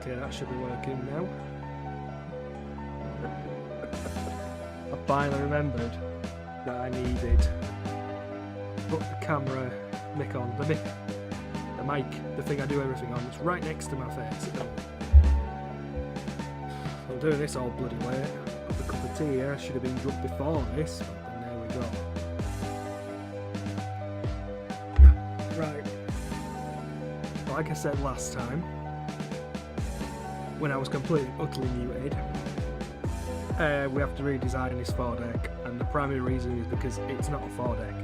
Okay, that should be working now. I finally remembered that I needed to put the camera mic on. The mic, the thing I do everything on, it's right next to my face. I'm doing this all bloody late. Got the cup of tea here, should have been drunk before this, but then there we go. Right. Like I said last time, when I was completely, utterly muted, we have to redesign this foredeck, and the primary reason is because it's not a foredeck.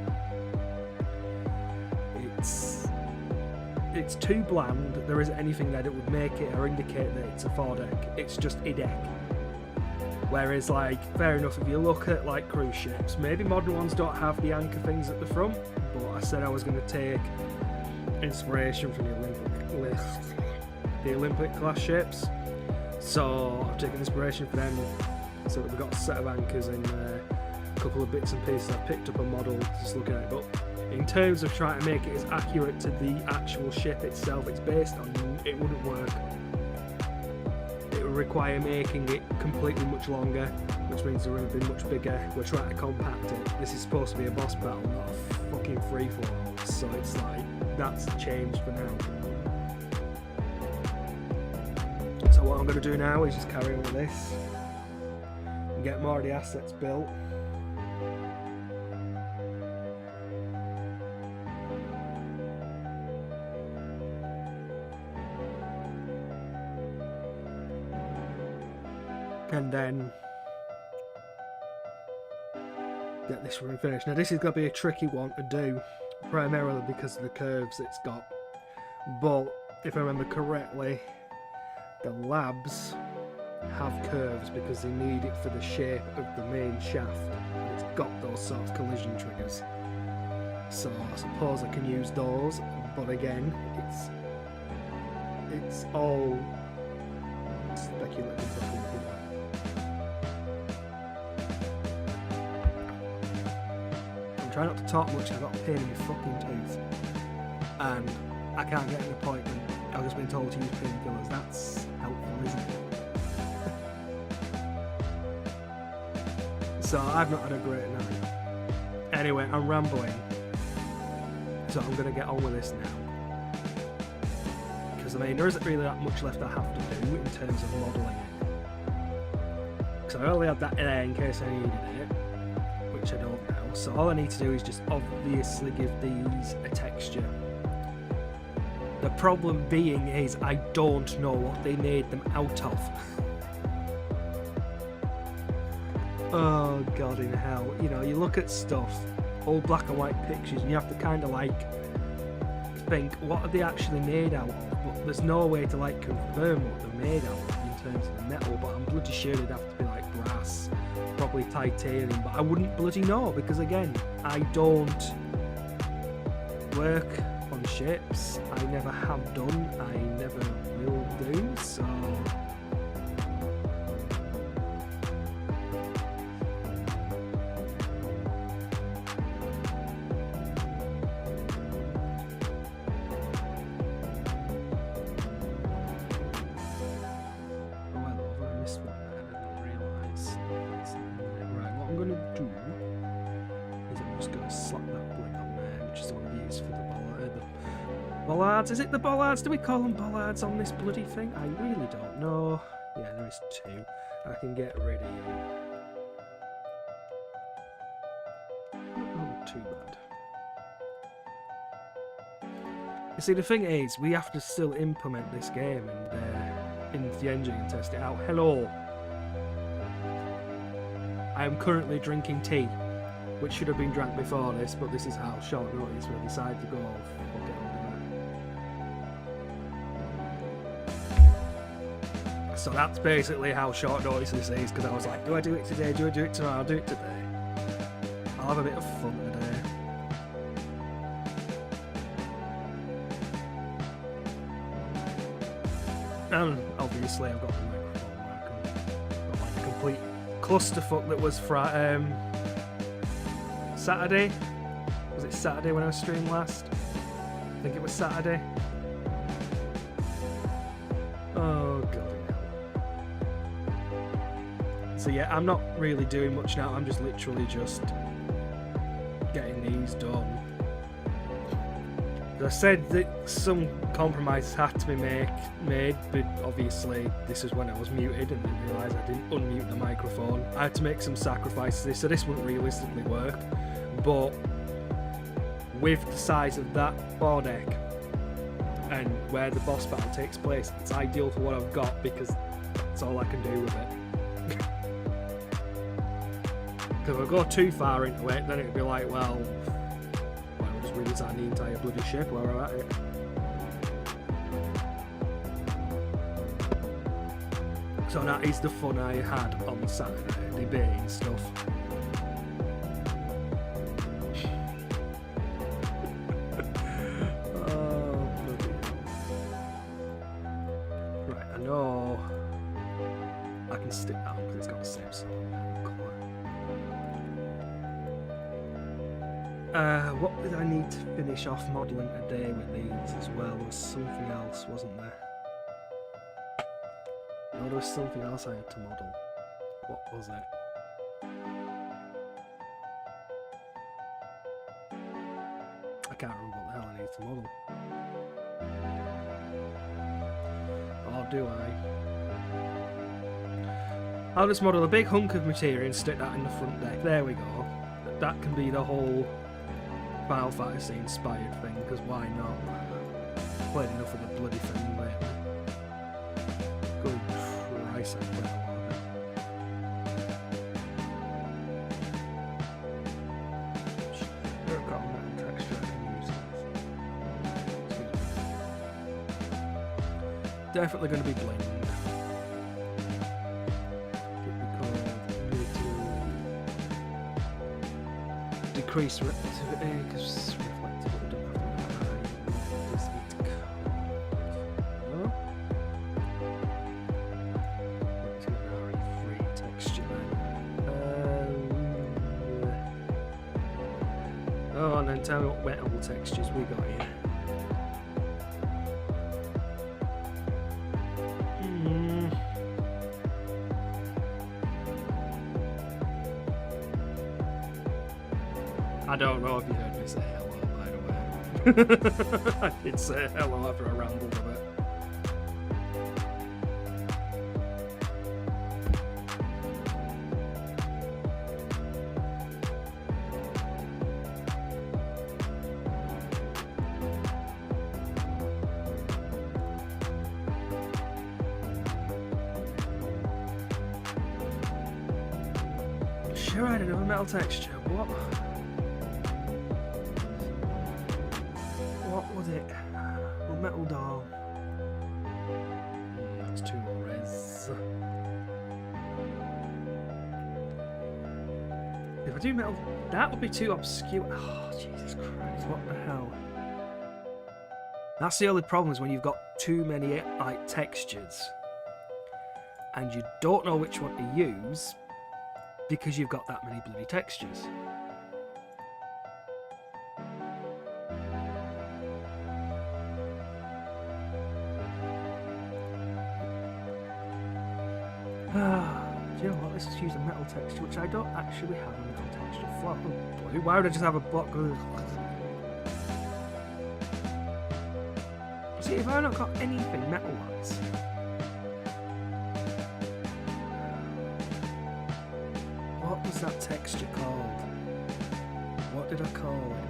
It's too bland. There isn't anything there that would make it or indicate that it's a foredeck. It's just a deck. Whereas, like, fair enough, if you look at like cruise ships, maybe modern ones don't have the anchor things at the front, but I said I was going to take inspiration from the Olympic class ships, so I've taken inspiration from them. So that we've got a set of anchors and a couple of bits and pieces. I've picked up a model just looking at it, but in terms of trying to make it as accurate to the actual ship itself it's based on, it wouldn't work. It would require making it completely much longer, which means the room would be much bigger. We're trying to compact it. This is supposed to be a boss battle, not a fucking free-for-all, so it's like, that's changed for now. So what I'm going to do now is just carry on with this and get more of the assets built. And then get this room finished. Now this is going to be a tricky one to do, primarily because of the curves it's got. But if I remember correctly, the labs have curves because they need it for the shape of the main shaft. And it's got those sort of collision triggers. So I suppose I can use those, but again, it's all speculative. I'm trying not to talk much, I've got a pain in my fucking tooth. And I can't get an appointment. I've just been told to use painkillers. That's helpful, isn't it? So I've not had a great night. Anyway, I'm rambling. So I'm going to get on with this now. Because I mean, there isn't really that much left I have to do in terms of modelling it. Because I only had that there in case I needed it, which I don't now. So all I need to do is just obviously give these a texture. The problem being is I don't know what they made them out of. Oh god in hell. You know, you look at stuff, old black and white pictures, and you have to kind of like think, what are they actually made out of? But there's no way to like confirm what they're made out of in terms of the metal, but I'm bloody sure they'd have to be like brass, probably titanium, but I wouldn't bloody know because again, I don't work on ships. I never have done, I never will do, so bollards. Is it the bollards? Do we call them bollards on this bloody thing? I really don't know. Yeah, there is two. I can get rid of you. Not too bad. You see, the thing is, we have to still implement this game and into the engine and test it out. Hello. I am currently drinking tea, which should have been drank before this, but this is how short notice we decided to go off. So that's basically how short notice this is, because I was like, do I do it today? Do I do it tomorrow? I'll do it today. I'll have a bit of fun today. And obviously I've got the microphone working. Got like a complete clusterfuck that was Saturday. Was it Saturday when I streamed last? I think it was Saturday. Oh god. So yeah, I'm not really doing much now. I'm just literally just getting these done. I said that some compromises had to be made, but obviously this is when I was muted and didn't realise I didn't unmute the microphone. I had to make some sacrifices, so this wouldn't realistically work. But with the size of that board deck and where the boss battle takes place, it's ideal for what I've got because that's all I can do with it. Because if I go too far into it, then it'd be like, well, we'll just redesign the entire bloody ship while we're at it. So that is the fun I had on Saturday, debating stuff. Oh, bloody hell. Right, I know I can stick that on because it's got the same sort of colour. What did I need to finish off modelling today with these as well? There was something else, wasn't there? No, there was something else I had to model. What was it? I can't remember what the hell I need to model. Or do I? I'll just model a big hunk of material and stick that in the front deck. There we go. That can be the whole Final Fantasy inspired thing, because why not? Played enough of the bloody thing lately. Good Christ, I played a lot of it. I've got a metal texture I can use. Definitely going to be blend. Decrease reflectivity because reflectivity don't have to be high. Let's get an RE3 texture then. Oh, and then tell me what metal textures we got here. I don't know if you heard me say hello, by the way. I did say hello after I rambled a bit. Sure, I did have a metal texture. What? What was it? A metal doll. That's too low res. If I do metal, that would be too obscure. Oh, Jesus Christ, what the hell? That's the only problem, is when you've got too many like textures and you don't know which one to use because you've got that many bloody textures. Do you know what? Let's just use a metal texture, which I don't actually have a metal texture for. Oh, why would I just have a block? See, if I've not got anything metal-wise. What was that texture called? What did I call it?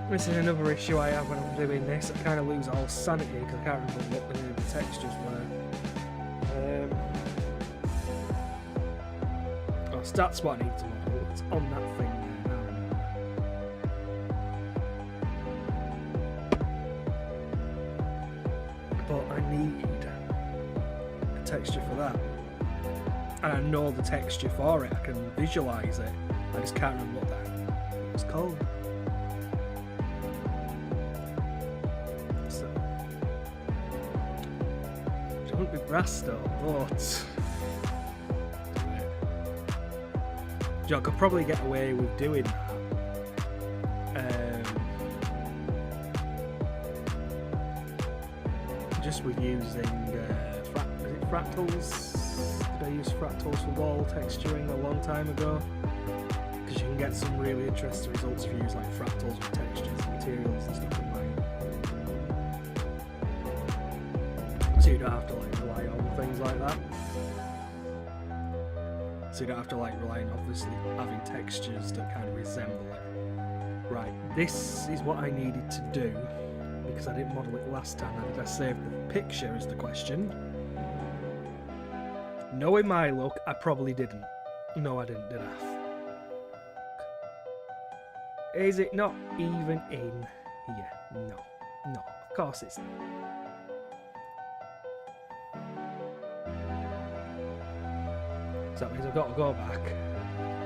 This is another issue I have when I'm doing this. I kind of lose all sanity because I can't remember what the name of the textures were. Oh, so that's what I need to model. It's on that thing there now. But I need a texture for that. And I know the texture for it. I can visualise it. I just can't remember what that was called. Brass though, but I could probably get away with doing that. just with using is it fractals? Did I use fractals for wall texturing a long time ago? Because you can get some really interesting results if you use like fractals with textures, materials and stuff in mind. So you don't have to like rely on things like that. So you don't have to like rely on obviously having textures that kind of resemble it. Right, this is what I needed to do because I didn't model it last time. Now, did I save the picture is the question. Knowing my luck, I probably didn't. No, I didn't, did I? Is it not even in here? No. No, of course it's not. So that means I've got to go back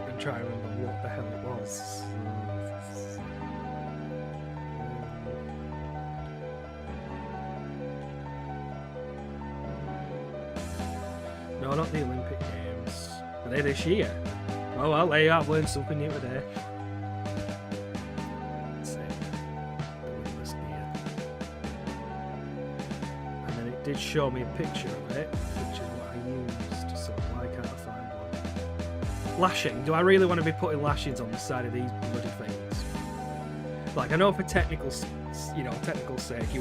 and try and remember what the hell it was. No, not the Olympic Games. Are they this year? Oh well, there you have learned something new today. Let's see. The windless gear. And then it did show me a picture of it, which is what I used, so why can't I find one? Lashing. Do I really want to be putting lashings on the side of these bloody things? Like, I know for technical sake, you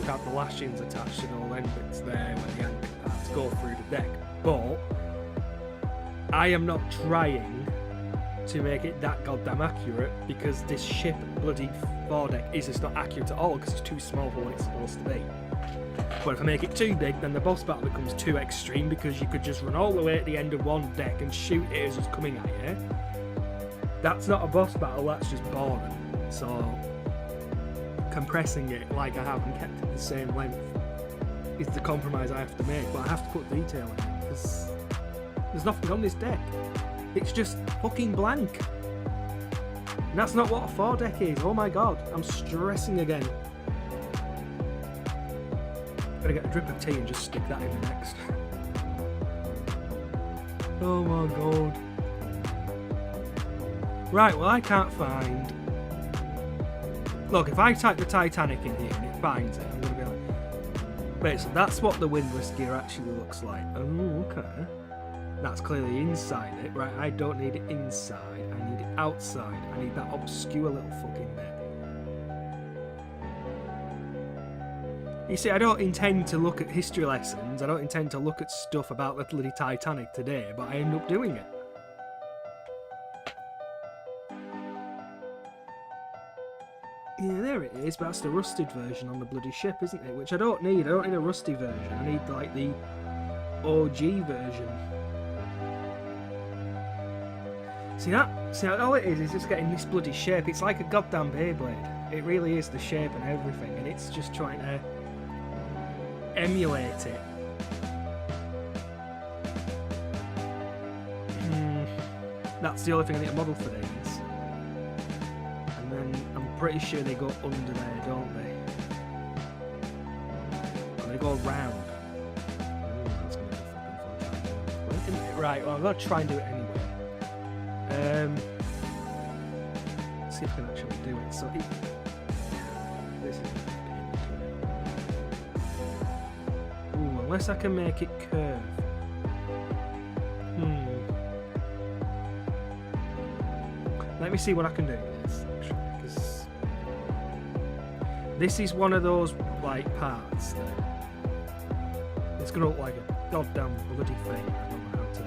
would have the lashings attached to all end bits there where the anchor parts go through the deck. But I am not trying to make it that goddamn accurate because this ship bloody foredeck is just not accurate at all because it's too small for what it's supposed to be. But if I make it too big, then the boss battle becomes too extreme because you could just run all the way at the end of one deck and shoot it as it's coming at you. That's not a boss battle, that's just boring. So compressing it like I have and kept it the same length is the compromise I have to make, but I have to put detail in it because there's nothing on this deck. It's just fucking blank. And that's not what a foredeck is. Oh my god, I'm stressing again. Gotta get a drip of tea and just stick that in next. Oh my god. Right, well I can't find... Look, if I type the Titanic in here and it finds it, I'm gonna be like... Wait, so that's what the windlass gear actually looks like. Oh, okay. That's clearly inside it. Right, I don't need it inside. I need it outside. I need that obscure little fucking bit. You see, I don't intend to look at history lessons. I don't intend to look at stuff about the bloody Titanic today, but I end up doing it. Yeah, there it is, but that's the rusted version on the bloody ship, isn't it? Which I don't need. I don't need a rusty version. I need, like, the OG version. See, all it is just getting this bloody shape. It's like a goddamn Beyblade. It really is, the shape and everything, and it's just trying to emulate it. That's the only thing I need to model for these. And then I'm pretty sure they go under there, don't they? Or they go around. Ooh, that's going to be fucking fun. Right, well, I'm going to try and do it anyway. See if I can actually do it. So this is unless I can make it curve. Let me see what I can do with this, actually, because this is one of those like parts that it's gonna look like a goddamn bloody thing. I don't know how to.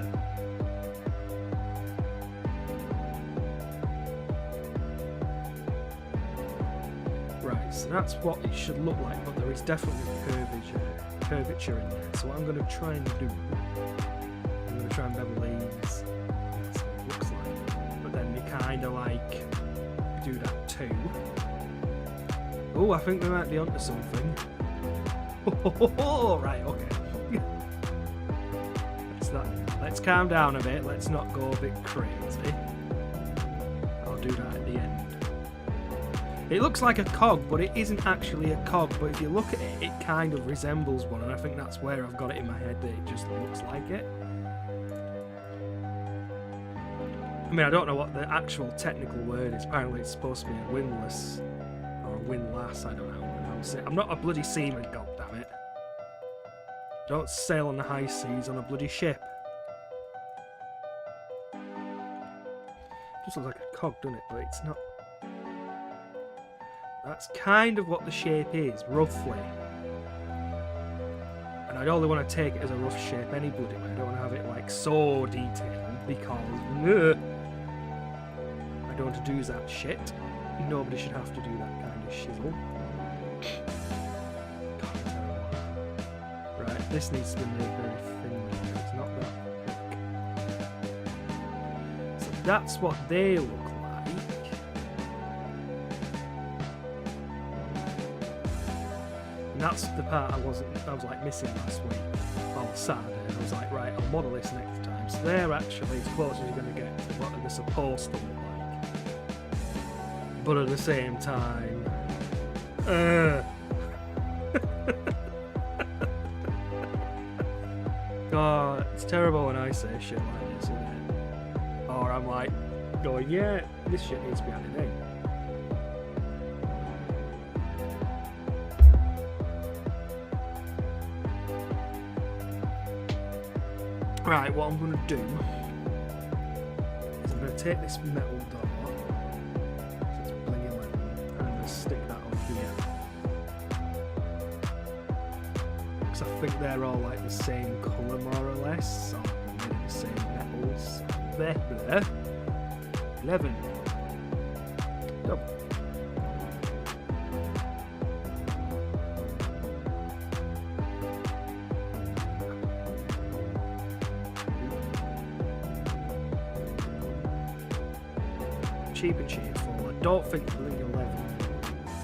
Right, so that's what it should look like, but there is definitely curvature in there. So what I'm going to try and do, I'm going to try and bevel these. That's what it looks like. But then we kind of like do that too. Oh, I think we might be onto something. Right, okay. Let's calm down a bit. Let's not go a bit crazy. I'll do that at the end. It looks like a cog, but it isn't actually a cog. But if you look at it, it kind of resembles one, and I think that's where I've got it in my head that it just looks like it. I mean, I don't know what the actual technical word is. Apparently it's supposed to be a windlass, or a windlass, I don't know how to say it. I'm not a bloody seaman, goddammit. Don't sail on the high seas on a bloody ship. Just looks like a cog, doesn't it? But it's not. That's kind of what the shape is, roughly. And I'd only want to take it as a rough shape any bloody way. I don't want to have it like so detailed because I don't want to do that shit. Nobody should have to do that kind of shizzle. God, terrible. Right, this needs to be made very thin. It's not that thick. So that's what they look like. And that's the part I was like missing last week on Saturday. I was like, right, I'll model this next time. So they're actually as close as you're going to get to what they're supposed to look like. But at the same time, oh, it's terrible when I say shit like this, isn't it? Or I'm like going, yeah, this shit needs to be added in. Right, what I'm going to do is I'm going to take this metal door, so it's bling 11, and I'm going to stick that on here. Because I think they're all like the same colour more or less, so I'm going to the same metals. There. 11. Double. Cheap and cheerful. I don't think bling 11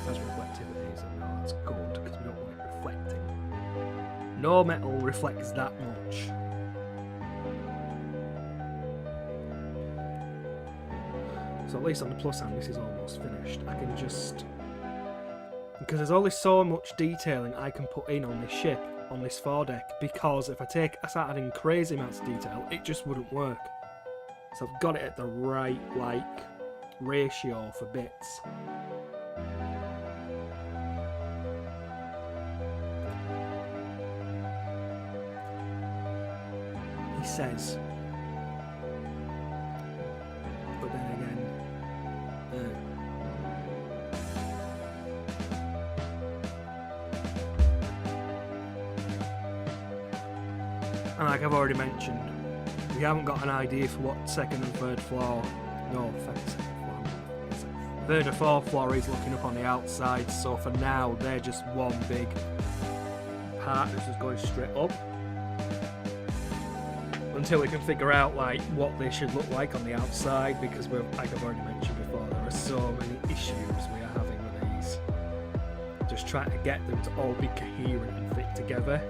has reflectivity, so no, that's good because we don't want it reflecting. No metal reflects that much. So at least on the plus hand, this is almost finished. I can just, because there's only so much detailing I can put in on this ship, on this foredeck, because if I start adding crazy amounts of detail, it just wouldn't work. So I've got it at the right, like, ratio for bits. He says. But then again, and like I've already mentioned, we haven't got an idea for what second and third floor, third or fourth floor is looking up on the outside, so for now they're just one big part that's just going straight up until we can figure out like what they should look like on the outside, because we're, like I've already mentioned before, there are so many issues we are having with these. Just trying to get them to all be coherent and fit together.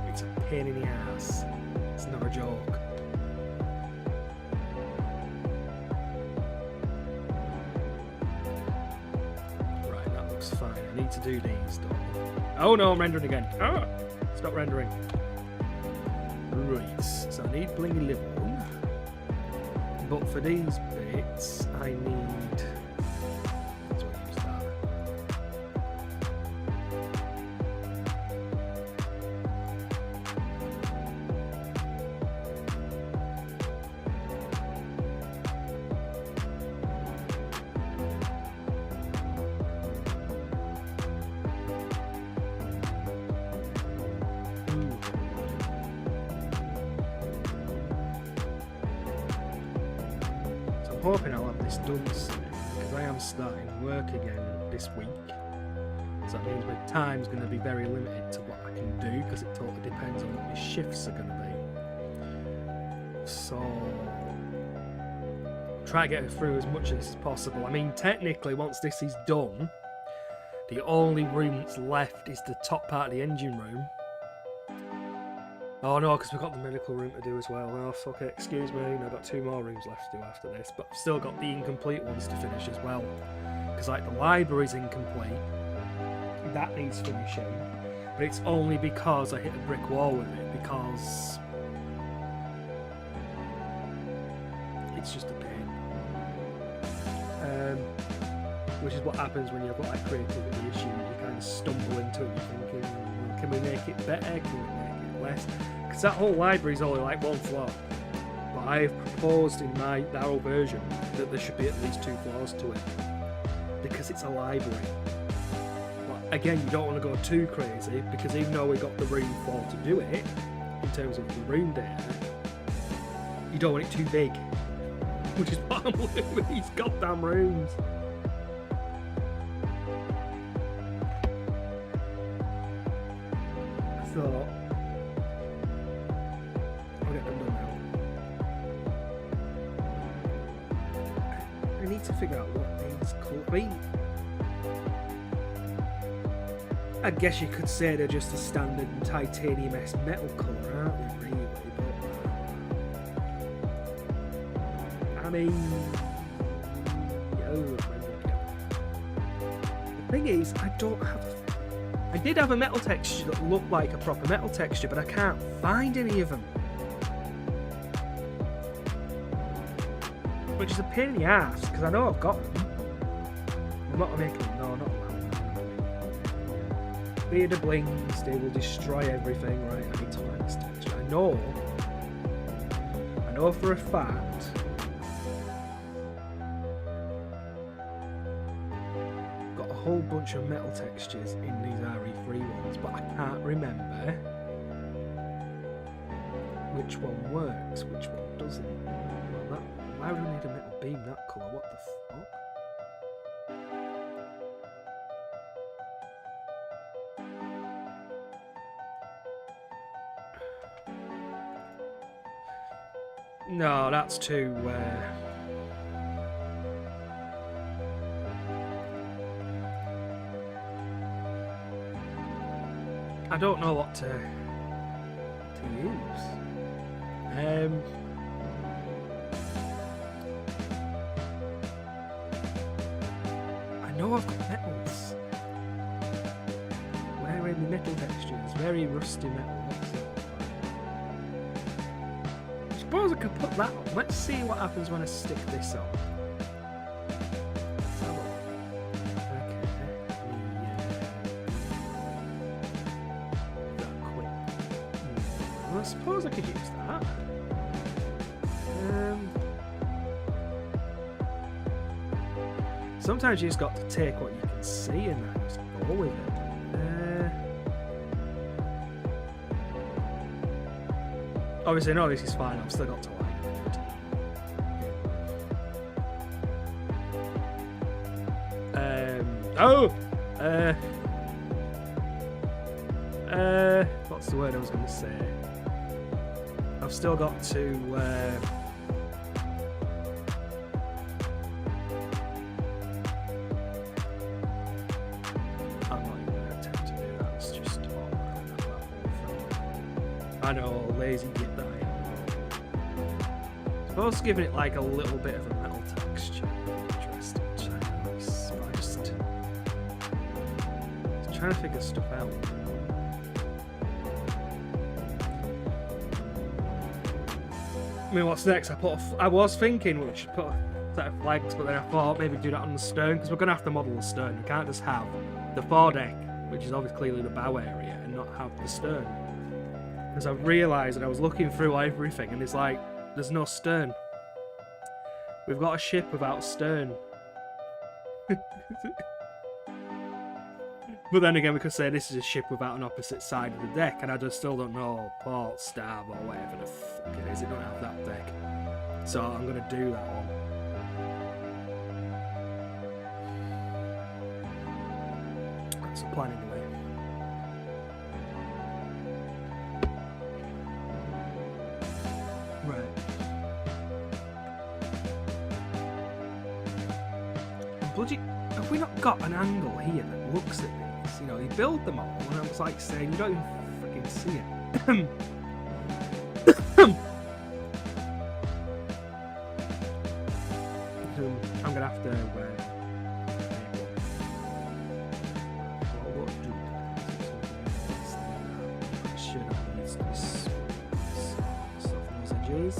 It's a pain in the ass. It's not a joke. Fine, I need to do these. Oh no, I'm rendering again. Ah, stop rendering. Right, so I need bling 11. But for these bits, I need. Let's use that. I'm hoping I'll have this done soon, because I am starting work again this week. So that means my time's going to be very limited to what I can do, because it totally depends on what my shifts are going to be. So, try to get through as much of this as possible. I mean, technically, once this is done, the only room that's left is the top part of the engine room. Oh no, because we've got the medical room to do as well. Oh fuck it, excuse me, I've got 2 more rooms left to do after this, but I've still got the incomplete ones to finish as well. Because like the library's incomplete, that needs finishing, but it's only because I hit a brick wall with it, because it's just a pain. Which is what happens when you've got like creativity issues. You kind of stumble into it, you're thinking, well, can we make it better? Can we make it less. Because that whole library is only like 1 floor. But I've proposed in my narrow version that there should be at least 2 floors to it. Because it's a library. But again, you don't want to go too crazy, because even though we got the room for to do it, in terms of the room data, you don't want it too big. Which is what I'm looking with these goddamn rooms. I thought, I'll get them done now. I need to figure out what these colours. I mean, I guess you could say they're just a standard titanium S metal colour, aren't they, really? But I mean, the thing is, I did have a metal texture that looked like a proper metal texture, but I can't find any of them. Which is a pain in the ass, because I know I've got them. I'm not making them, no, not allowed. Beard of blings, they will destroy everything, right? I need to learn this texture. I know for a fact. Got a whole bunch of metal textures in these RE3 ones, but I can't remember which one works, which one doesn't. Well, why would I need a metal beam that colour? What the fuck? No, that's too... I don't know what to use. I know I've got metals. Where are the metal textures? Very rusty metal. I suppose I could put that on. Let's see what happens when I stick this on. I suppose I could use that. Sometimes you just got to take what you can see and then just go with it. Obviously, no, this is fine. I've still got to like. What's the word I was going to say? I've still got to I'm not even going to attempt to do that. It's just all around that whole thing. I know, lazy git that I am. I suppose giving it like a little bit of a metal texture would be interesting. Nice. But I just trying to figure stuff out. I mean, what's next? I was thinking we should put a set of flags, but then I thought maybe do that on the stern, because we're going to have to model the stern. We can't just have the foredeck, which is obviously clearly the bow area, and not have the stern. Because I realised that I was looking through everything, and it's like, there's no stern. We've got a ship without a stern. But then again, we could say this is a ship without an opposite side of the deck, and I just still don't know port, stab, or whatever the fuck it is. It don't have that deck. So I'm going to do that one. That's the plan anyway. Right. Bloody, have we not got an angle here that looks at these? You know, you build them all, and I was like saying, you don't even freaking see it. I'm gonna have to. What do I should have used this soften those edges.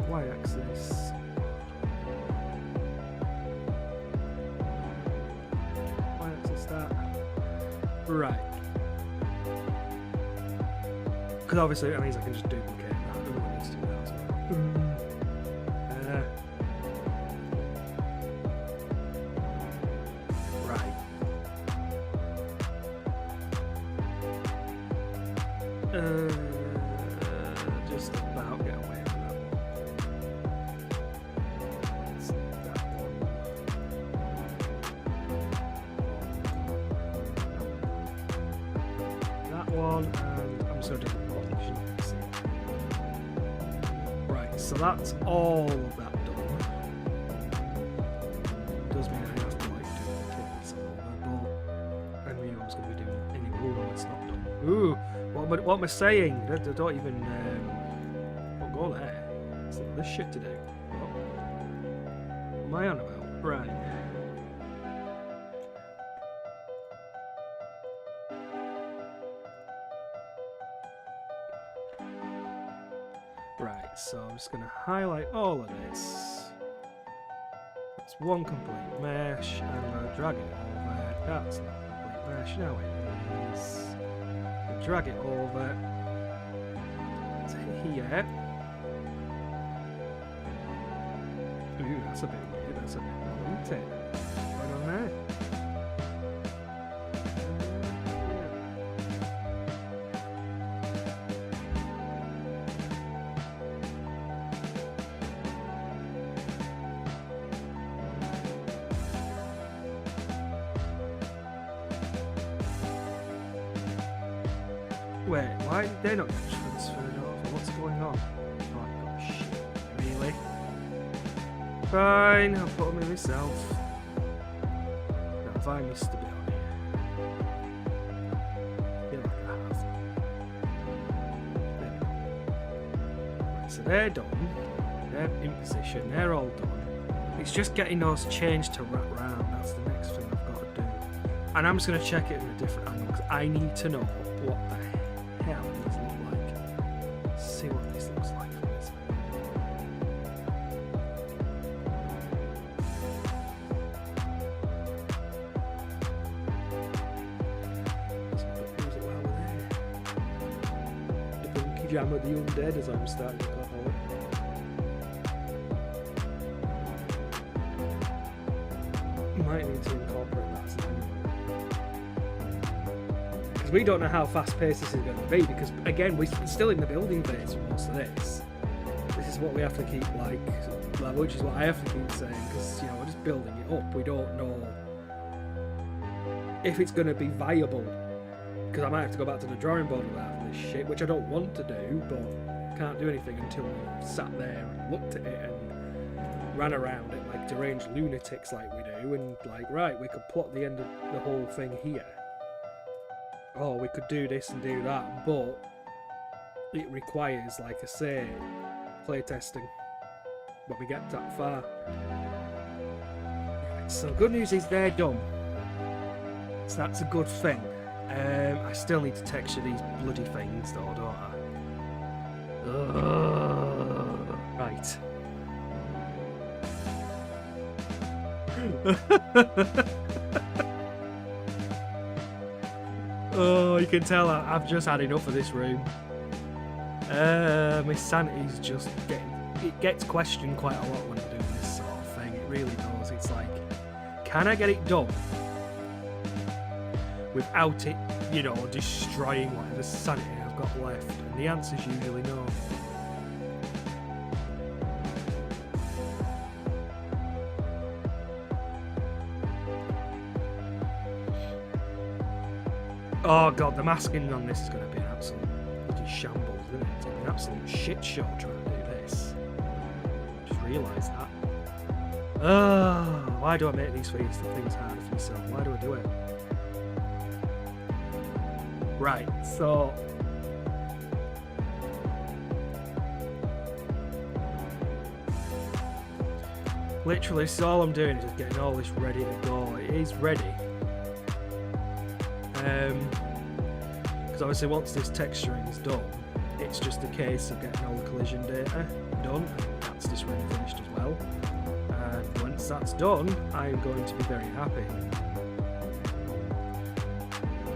Y-axis. Right. Because obviously that means I can just duplicate that. I don't want to do that as well. Right. Just about get away from that one. It's that one. That one, and I'm so different. Right, so that's all of that done. Does mean I have to like duplicate this over, but I knew I was going to be doing any more. It's not done. Ooh, what am I saying? I don't even. Don't go there. It's like this shit to do. What am I on about? Right. Right, so I'm just going to highlight all of this. That's one complete mesh, and I'm going to drag it over. That's not a complete mesh, now it is. Drag it over to here. Ooh, that's a bit weird, that's a bit weird, isn't it? Right on there. Wait, why did they not get transferred over? What's going on? Oh gosh, really? Fine, I'll put them in myself. Now, if I missed a bit on here, I feel like I have. There we go. Right, so they're done. They're in position. They're all done. It's just getting those changed to wrap round. That's the next thing I've got to do. And I'm just going to check it from a different angle because I need to know what the hell these look like. See what this looks like from this side. Who's it well there? The Bunky Jam at the Undead, as I'm starting to call it. Might need to incorporate that as an angle. We don't know how fast paced this is going to be because, again, we're still in the building phase for most of this. This is what we have to keep, which is what I have to keep saying because, we're just building it up. We don't know if it's going to be viable because I might have to go back to the drawing board with half of this shit, which I don't want to do, but can't do anything until we sat there and looked at it and ran around it like deranged lunatics like we do and right, we could plot the end of the whole thing here. Oh, we could do this and do that, but it requires, like I say, playtesting when we get that far. Right, so good news is they're done. So that's a good thing. I still need to texture these bloody things though, don't I? Right. Oh, you can tell I've just had enough of this room. My sanity's just it gets questioned quite a lot when I'm doing this sort of thing. It really does. It's like, can I get it done without it, destroying whatever sanity I've got left? And the answer's usually no. Oh god, the masking on this is going to be an absolute shambles, isn't it? It's going to be an absolute shit show trying to do this. Just realised that. Why do I make these things harder for myself? Why do I do it? Right, so literally, so all I'm doing is just getting all this ready to go. It is ready. Because obviously once this texturing is done, it's just a case of getting all the collision data done. That's this room finished as well. And once that's done, I'm going to be very happy.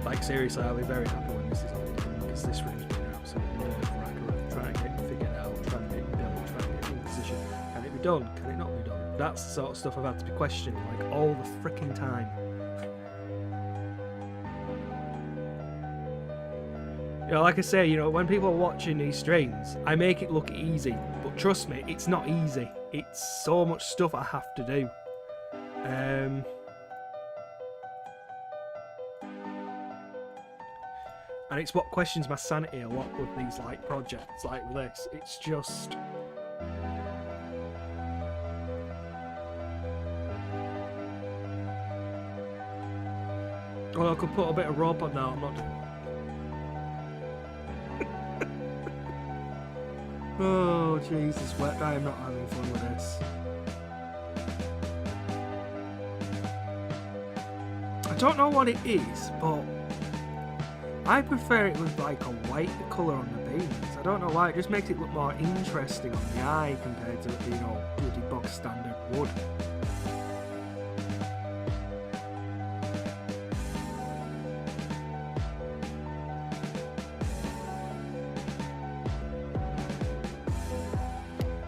Like seriously, I'll be very happy when this is all done, because this room's been an absolute nerve-wracker, trying to get it figured out, trying to get it built, trying to get it in position. Can it be done? Can it not be done? That's the sort of stuff I've had to be questioning like all the freaking time. You know, like I say, you know, when people are watching these streams, I make it look easy, but trust me, it's not easy. It's so much stuff I have to do. And it's what questions my sanity a lot with these like projects like with this. It's just... Well, I could put a bit of rope on now, I'm not doing that. Oh, Jesus, I am not having fun with this. I don't know what it is, but I prefer it with like a white colour on the beams. I don't know why, it just makes it look more interesting on the eye compared to it being all bloody box standard wood.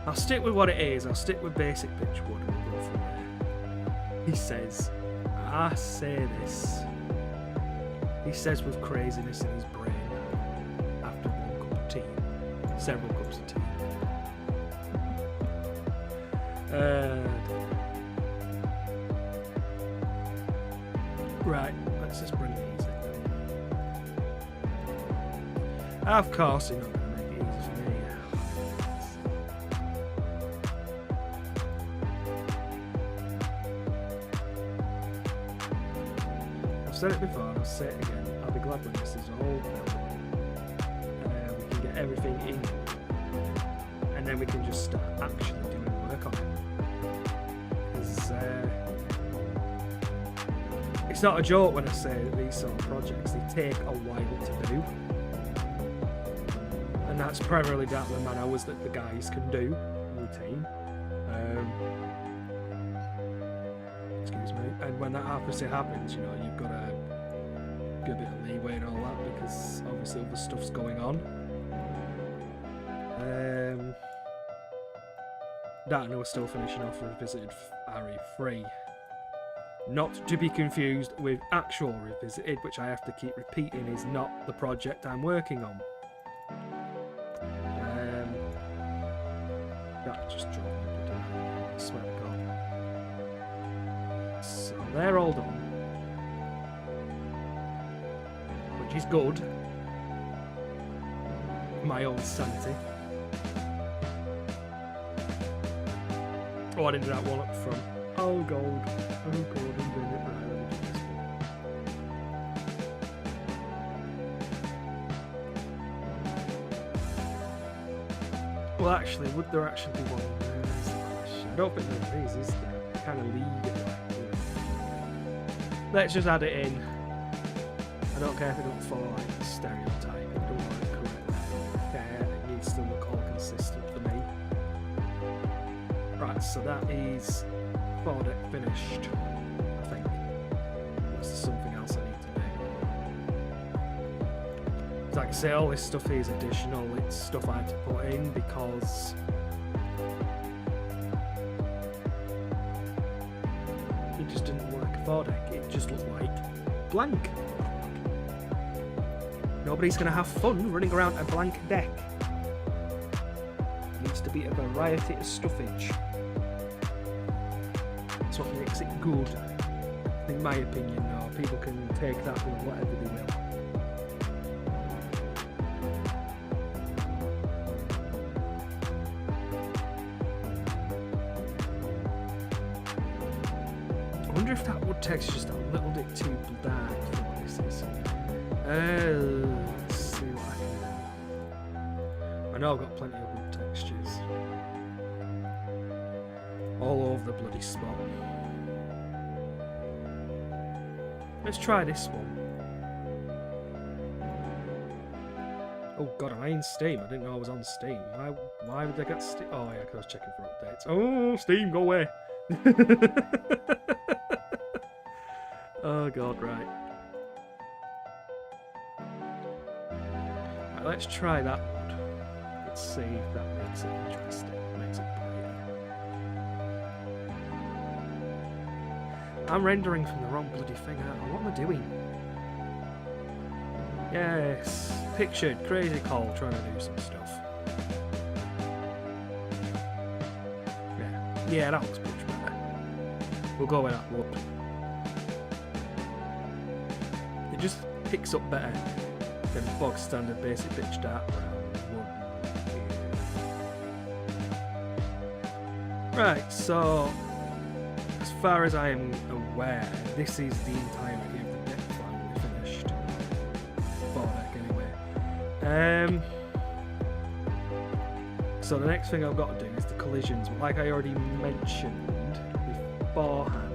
I'll stick with what it is, I'll stick with basic pitch wood and we'll go from there. He says, I say this. He says with craziness in his brain after one cup of tea. Several cups of tea. Right, let's just bring it easy. Of course you're not going to make it easy for me. I've said it before and I'll say it again. I'll be glad when this is all built. We can get everything in. And then we can just start actually doing work on it. Because it's not a joke when I say that these sort of projects, they take a while to do. And that's primarily down to the man hours that the guys can do routine. Excuse me. And when that opposite happens, you know, you've got to give a bit of leeway and all that, because obviously other stuff's going on. That and we're still finishing off Revisited RE3. Not to be confused with actual Revisited, which I have to keep repeating is not the project I'm working on. That just drove me bloody mad, I swear to God. So they're all done. Which is good. My own sanity. Oh, I didn't do that one up front. Oh, gold. Oh, gold. I'm doing it right. Let me do this one. Well, actually, would there actually be one there? That's the question. I don't think there is there? I kind of leave it like that. Let's just add it in. I don't care if it don't follow like the stereotype. I don't want it correct. It needs to look all consistent for me. Right, so that is foredeck finished, I think. Unless there's something else I need to do. Like I say, all this stuff here is additional. It's stuff I had to put in because it just didn't work like a foredeck. It just looked like blank. Nobody's going to have fun running around a blank deck. It needs to be a variety of stuffage. That's what makes it good. In my opinion, now people can take that with whatever they will. I wonder if that wood texture is just a little bit too dark for what this is. Let's see what I can do. I know I've got plenty of wood textures. All over the bloody spot. Let's try this one. Oh god, am I in Steam? I didn't know I was on Steam. Why would I get Steam? Oh yeah, because I was checking for updates. Oh, Steam, go away! Oh god, right. let's try that one. Let's see if that makes it interesting. Makes it brighter. I'm rendering from the wrong bloody thing. What am I doing? Yes, pictured crazy call trying to do some stuff. Yeah, that looks much better. We'll go with that wood. It just picks up better than bog standard basic pitch dark brown wood. Right, so as far as I am aware, this is the entirety of the deck finally finished. Deck anyway. So the next thing I've got to do is the collisions. Like I already mentioned beforehand,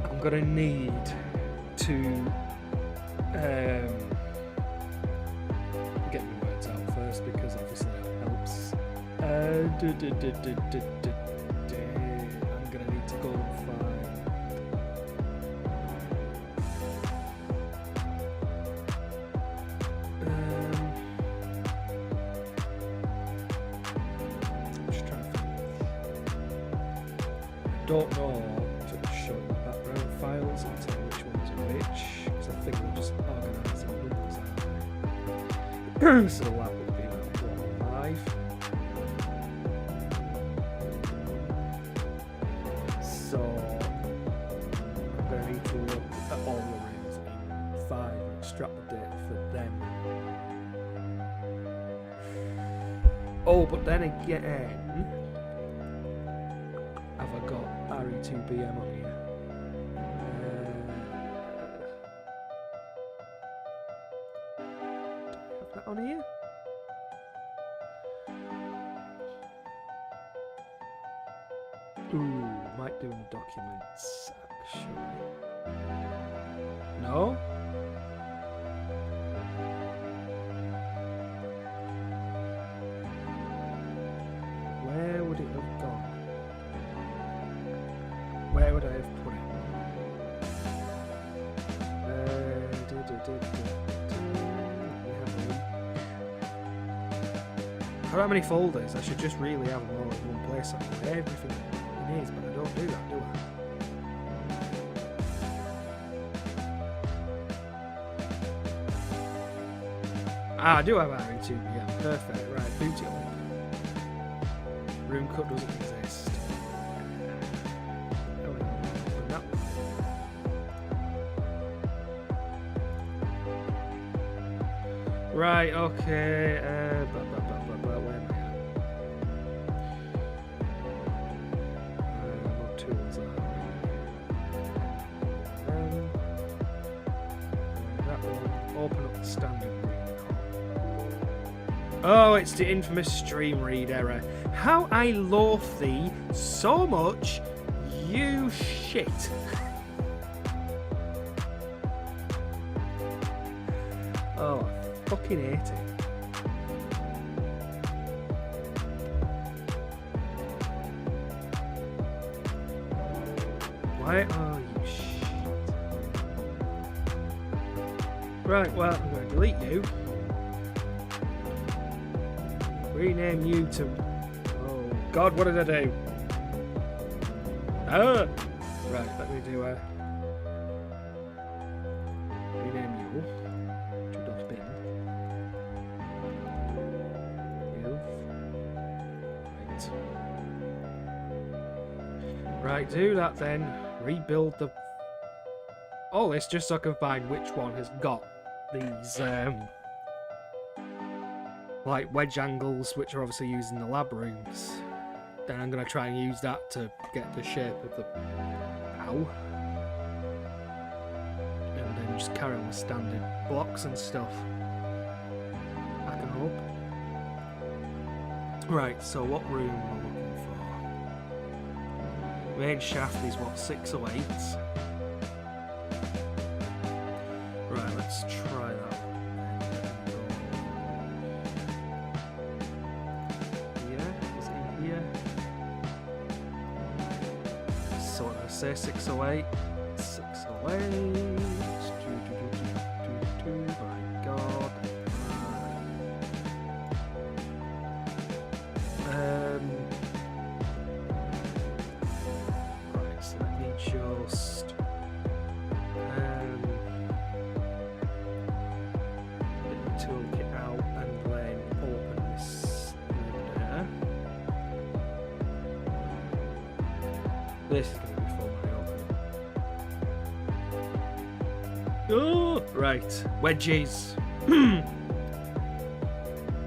I'm gonna need to get my words out first because obviously that helps. I'm gonna need to go and find. Don't know if it's showing the background files and tell which ones are which, because I think they're just organising numbers that way. So that would be about 5. So I'm going to need to look at all the rooms in 5 and extract the data for them. Oh, but then again, have I got RE2BM on here? Do I have that on here? Ooh, might do in the documents, actually. No? Where would it have gone? Where would I have put it? How that many folders? I should just really have them all in one place. I know everything it is, but I don't do that, do I? I do have RE2, yeah, perfect. Right, boot it up. Room cut doesn't exist. Right, okay, where am I at? What tools are that one, open up the standard read. Oh, it's the infamous stream read error. How I loathe thee so much, you shit. Oh, fucking hate it. Why? Oh, you shit. Right, well, I'm going to delete you. Rename you to... Oh, God, what did I do? Ah! Right, let me do a... Rename you. Right, do that then. Rebuild the... all this just so I can find which one has got these, like wedge angles, which are obviously used in the lab rooms. Then I'm going to try and use that to get the shape of the... Ow. And then just carry on with standard blocks and stuff. I can hope. Right, so what room am I looking for? Main shaft is what, 6 or 8? Right, let's try that one. Here, is it in here? So what did I say, 608? 608. Right. This is going to be fun when I open it. Oh, right. Wedges.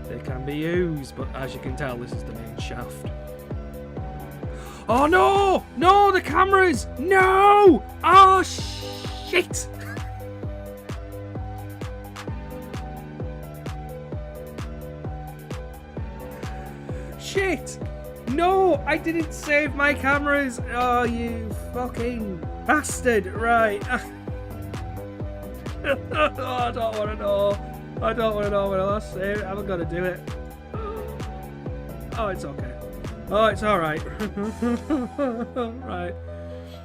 They can be used, but as you can tell, this is the main shaft. Oh no! No, the cameras! No! Oh shit! Shit! No, I didn't save my cameras. Oh, you fucking bastard! Right. Oh, I don't want to know. I don't want to know when I last saved it. I'm gonna do it. Oh, it's okay. Oh, it's alright. Right.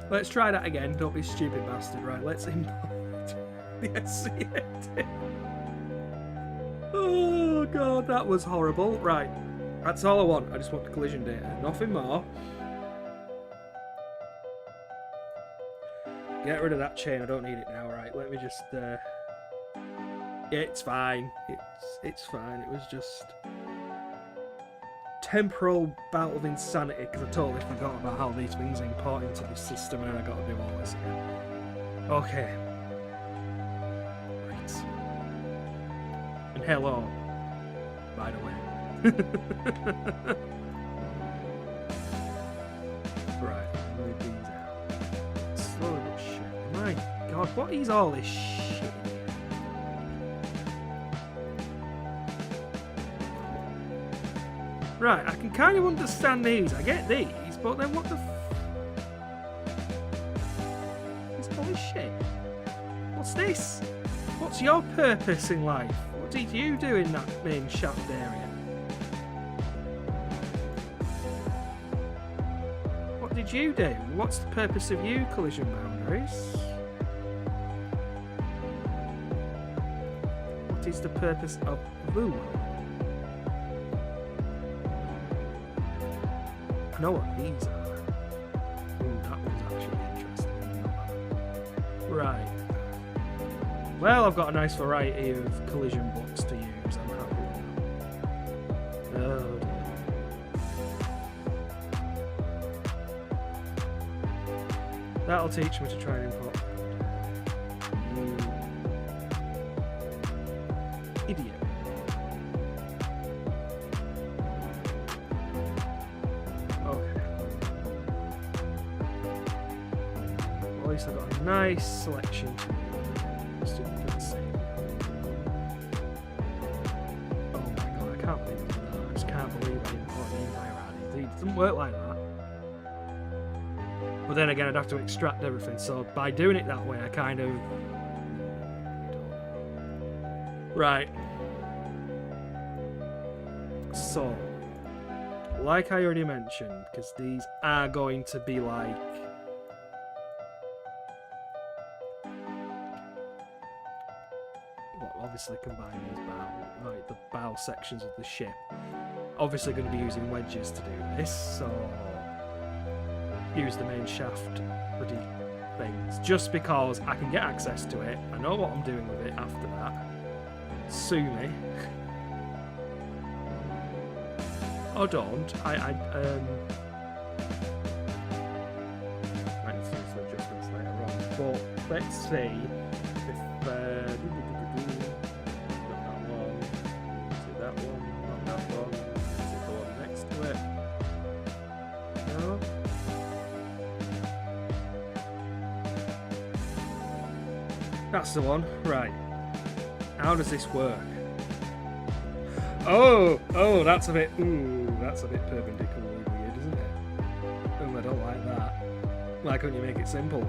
Let's try that again. Don't be a stupid bastard. Right, let's import the SCAT. Oh, God, that was horrible. Right. That's all I want. I just want the collision data. Nothing more. Get rid of that chain. I don't need it now. Right, let me just... It's fine. It's fine. It was just... temporal bout of insanity because I totally forgot about how these things import into the system and I got to do all this again. Okay. Right. And hello, by the way. Right, move these out. Slowly but shit. My God, what is all this shit? Right, I can kind of understand these. I get these, but then what the It's all this shit. What's this? What's your purpose in life? What did you do in that main shaft area? What did you do? What's the purpose of you, collision boundaries? What is the purpose of blue? I know what these are. Ooh, that one's actually interesting. Right. Well, I've got a nice variety of collision blocks to use. I'm happy with that. Oh dear. That'll teach me to try and import. You idiot. At least I've got a nice selection to see. Oh my God, I can't believe that. I just can't believe I imported the entire RDD. It doesn't work like that. But then again, I'd have to extract everything, so by doing it that way, I kind of... Right. So, like I already mentioned, because these are going to be like... obviously combine these like the bow sections of the ship. Obviously going to be using wedges to do this, so use the main shaft bloody things, just because I can get access to it. I know what I'm doing with it after that. Sue me. Or don't. Might need to do some adjustments later on, but let's see if that's the one. Right. How does this work? Oh, that's a bit perpendicularly weird, isn't it? I don't like that. Why couldn't you make it simple?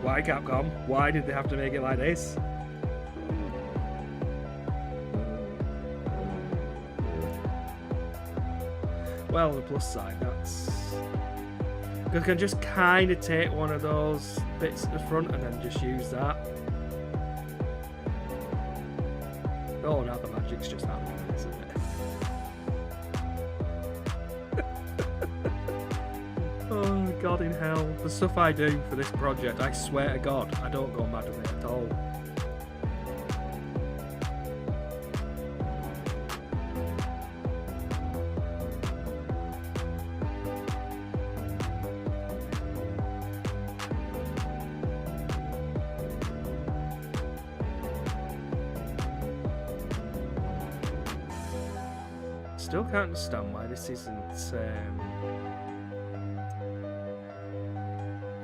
Why, Capcom? Why did they have to make it like this? Well, on the plus side, that's... I can just kind of take one of those bits at the front and then just use that. Oh, now the magic's just happening, isn't it? Oh, God in hell. The stuff I do for this project, I swear to God, I don't go mad with it at all. Still can't understand why this isn't...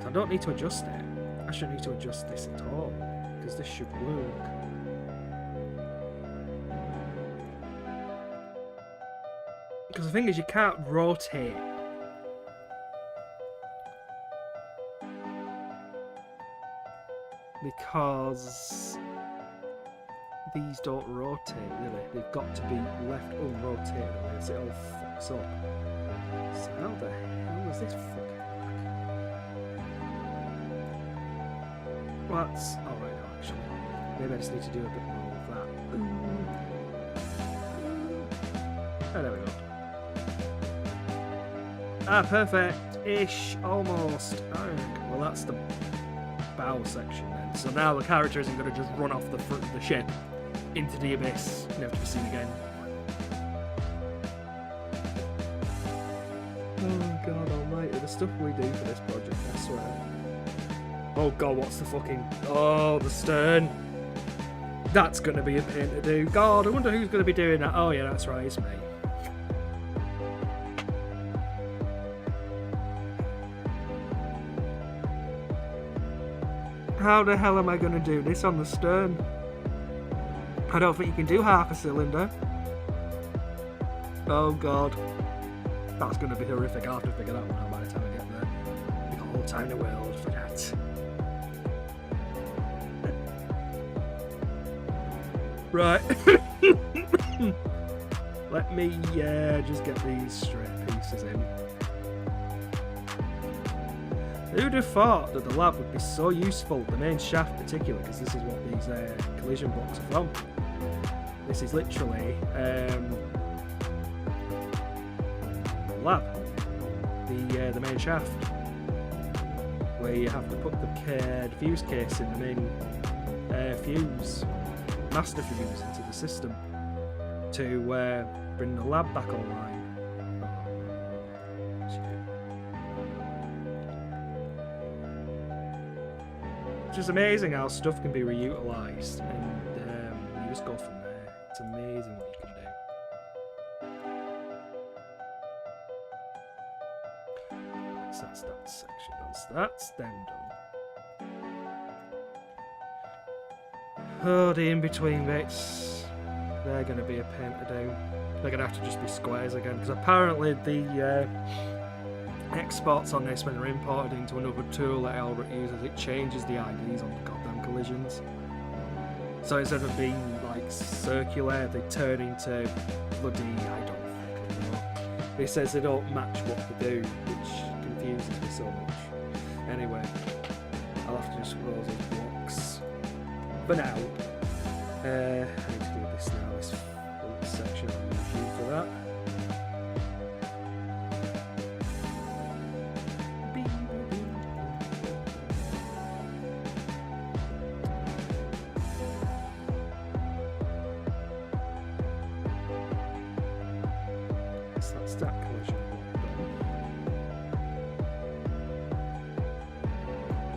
I don't need to adjust it. I shouldn't need to adjust this at all, because this should work. Because the thing is, you can't rotate. Because these don't rotate, really. They've got to be left unrotated, otherwise it all fucks up. So how the hell does this fucking work? Well, that's alright now, actually. Maybe I just need to do a bit more of that. Oh, there we go. Ah, perfect-ish, almost. Well, that's the bow section then. So now the character isn't going to just run off the front of the ship into the abyss, never to be seen again. Oh god almighty, the stuff we do for this project, I swear. Oh god, what's the fucking... Oh, the stern. That's going to be a pain to do. God, I wonder who's going to be doing that. Oh yeah, that's right, it's me. How the hell am I going to do this on the stern? I don't think you can do half a cylinder. Oh god. That's going to be horrific. I'll have to figure that one out by the time I get there. We've got all time in the world for that. Right. Let me just get these straight pieces in. Who'd have thought that the lab would be so useful, the main shaft in particular, because this is what these collision blocks are from. This is literally the lab, the main shaft, where you have to put the fuse case in the main master fuse into the system to bring the lab back online. It's just amazing how stuff can be reutilised, and you just go from there. It's amazing what you can do. So that's that section done. So that's them done. Oh, the in-between bits. They're going to be a pain to do. They're going to have to just be squares again, because apparently the exports on this, when they're imported into another tool that Elbert uses, it changes the IDs on the goddamn collisions. So instead of being like circular, they turn into bloody, I don't fucking know. It says they don't match what they do, which confuses me so much. Anyway, I'll have to just close those blocks for now. I need to do this now, this full section of the review for that. That's that collision block.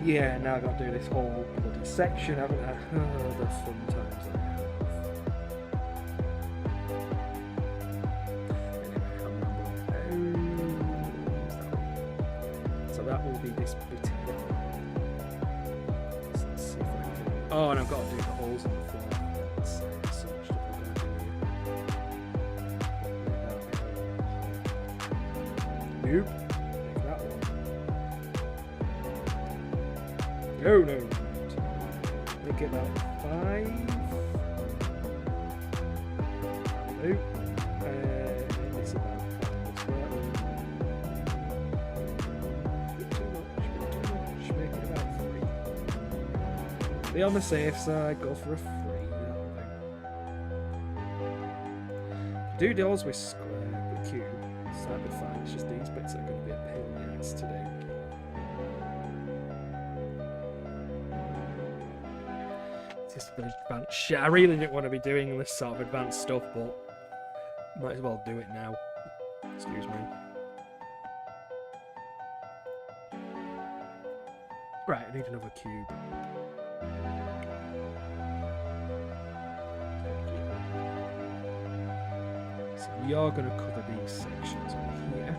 Yeah, now I've got to do this whole bloody section, haven't I? Oh, the fun times I have. Anyway, so that will be this bit here. So let's see if I can... Oh, and I've got to do the holes in the floor. That's so much stuff I've got to do here. Nope. Take that one. No, no. Make it about 5. Nope. It's about 5 as well. Too much. Make it about 3. Be on the safe side, go for a 3. Do those with square, the cube. So that'd be fine. It's just these bits that are going to be a pain in the ass to do. Just a bit of advanced shit. I really didn't want to be doing this sort of advanced stuff, but might as well do it now. Excuse me. Right, I need another cube. So we are going to cover these sections on here.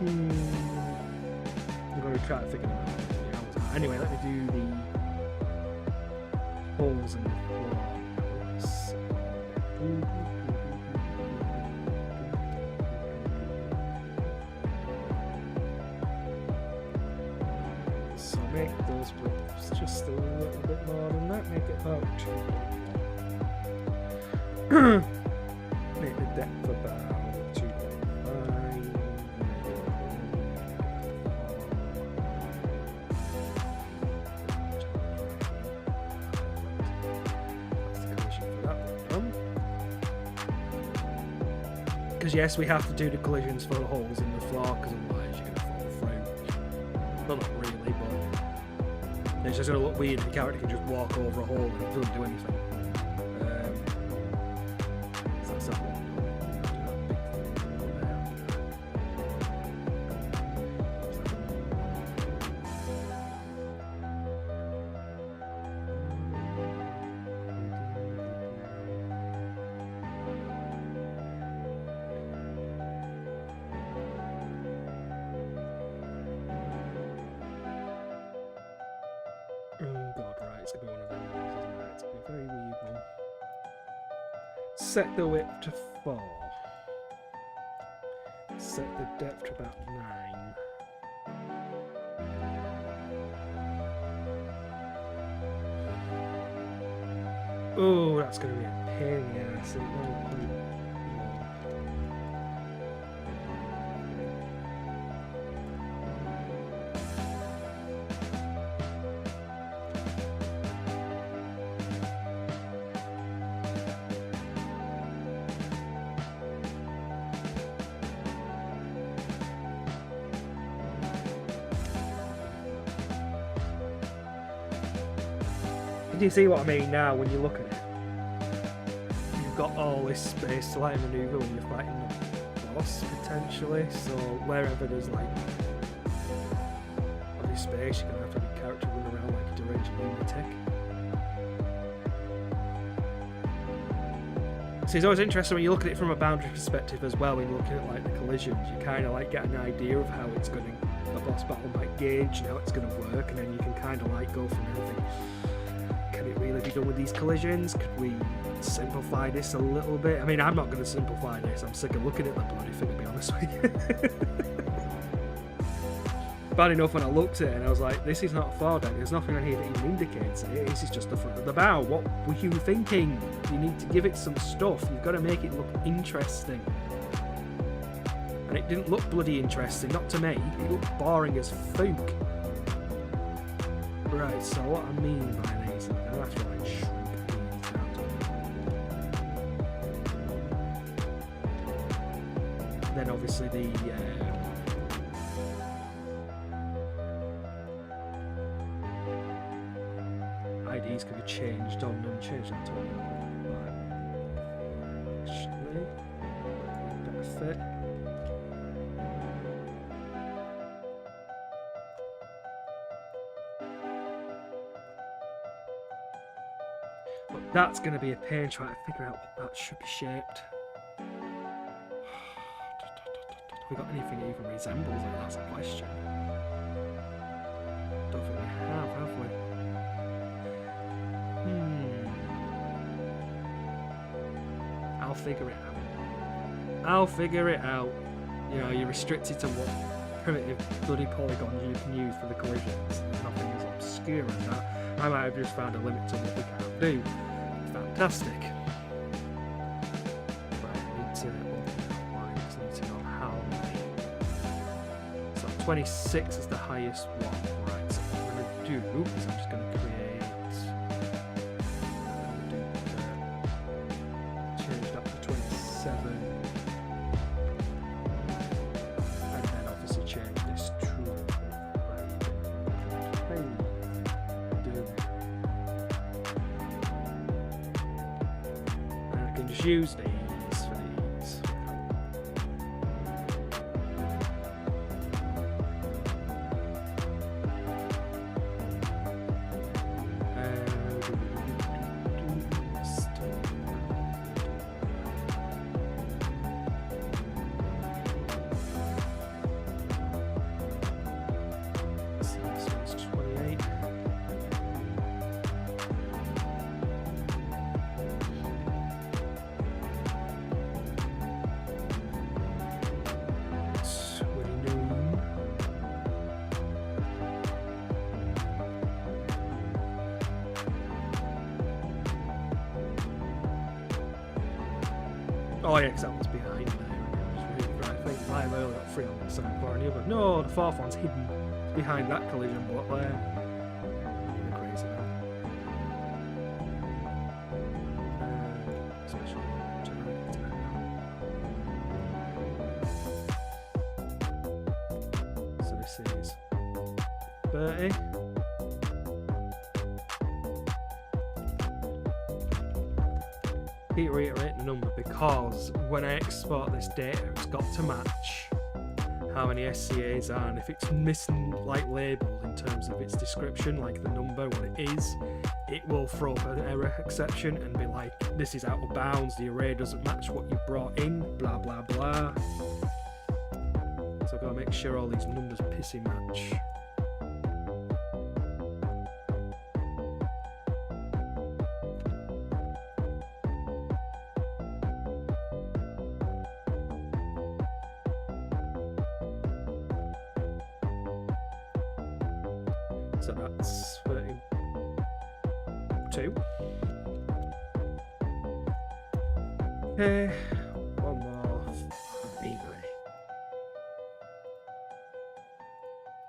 I'm going to try to figure them out. Anyway, let me do the holes in the floor. So make those widths just a little bit more than that. Make it about make the depth about 2.5. Because yes, we have to do the collisions for the holes in the floor, because otherwise you're going to fall through. Well, not really, but it's just going to look weird if the character can just walk over a hole and it doesn't do anything. So that's that one. Oh god, right, it's going to be one of them ones, isn't it? It's going to be a very weird one. Set the width to 4. Set the depth to about 9. Oh, that's going to be a pain in the ass. Isn't it? Do you see what I mean now when you look at it? You've got all this space to like maneuver when you're fighting the boss potentially, so wherever there's like all this space, you're gonna have to have your character run around like a deranged lunatic. So it's always interesting when you look at it from a boundary perspective as well. When you're looking at like the collisions, you kind of like get an idea of how it's going to, a boss battle might gauge and how it's going to work, and then you can kind of like go from everything. Can it really be done with these collisions? Could we simplify this a little bit? I mean, I'm not going to simplify this. I'm sick of looking at the bloody thing, to be honest with you. Bad enough when I looked at it and I was like, this is not a foredeck. There's nothing on here that even indicates it. This is just the front of the bow. What were you thinking? You need to give it some stuff. You've got to make it look interesting. And it didn't look bloody interesting, not to me. It looked boring as fuck. Right, so what I mean by these, I'll have to like shrink these out. Then obviously the IDs can be changed on them, change that to actually better fit. But that's going to be a pain trying to figure out what that should be shaped. Have we got anything that even resembles it? That's a question. Don't think we have we? I'll figure it out. I'll figure it out. You know, you're restricted to what primitive bloody polygons you can use for the collisions. Nothing as obscure as that. I might have just found a limit to what we can do. Fantastic. Right, I need to know how many. So 26 is the highest one. Right, so what I'm going to do is I'm just going to change that to 27. just use these for these. Oh yeah, because that one's behind there. Right, I think I've only got 3 on the side bar and the other. No, the 4th one's hidden behind that collision block there. Crazy man. Especially so this is 30. Keep reiterating the number because when I export this data, it's got to match how many SCAs are, and if it's missing like labeled in terms of its description, like the number, what it is, it will throw up an error exception and be like, this is out of bounds, the array doesn't match what you brought in, blah blah blah. So I've got to make sure all these numbers pissy match. So that's 32. Okay, one more. Anyway.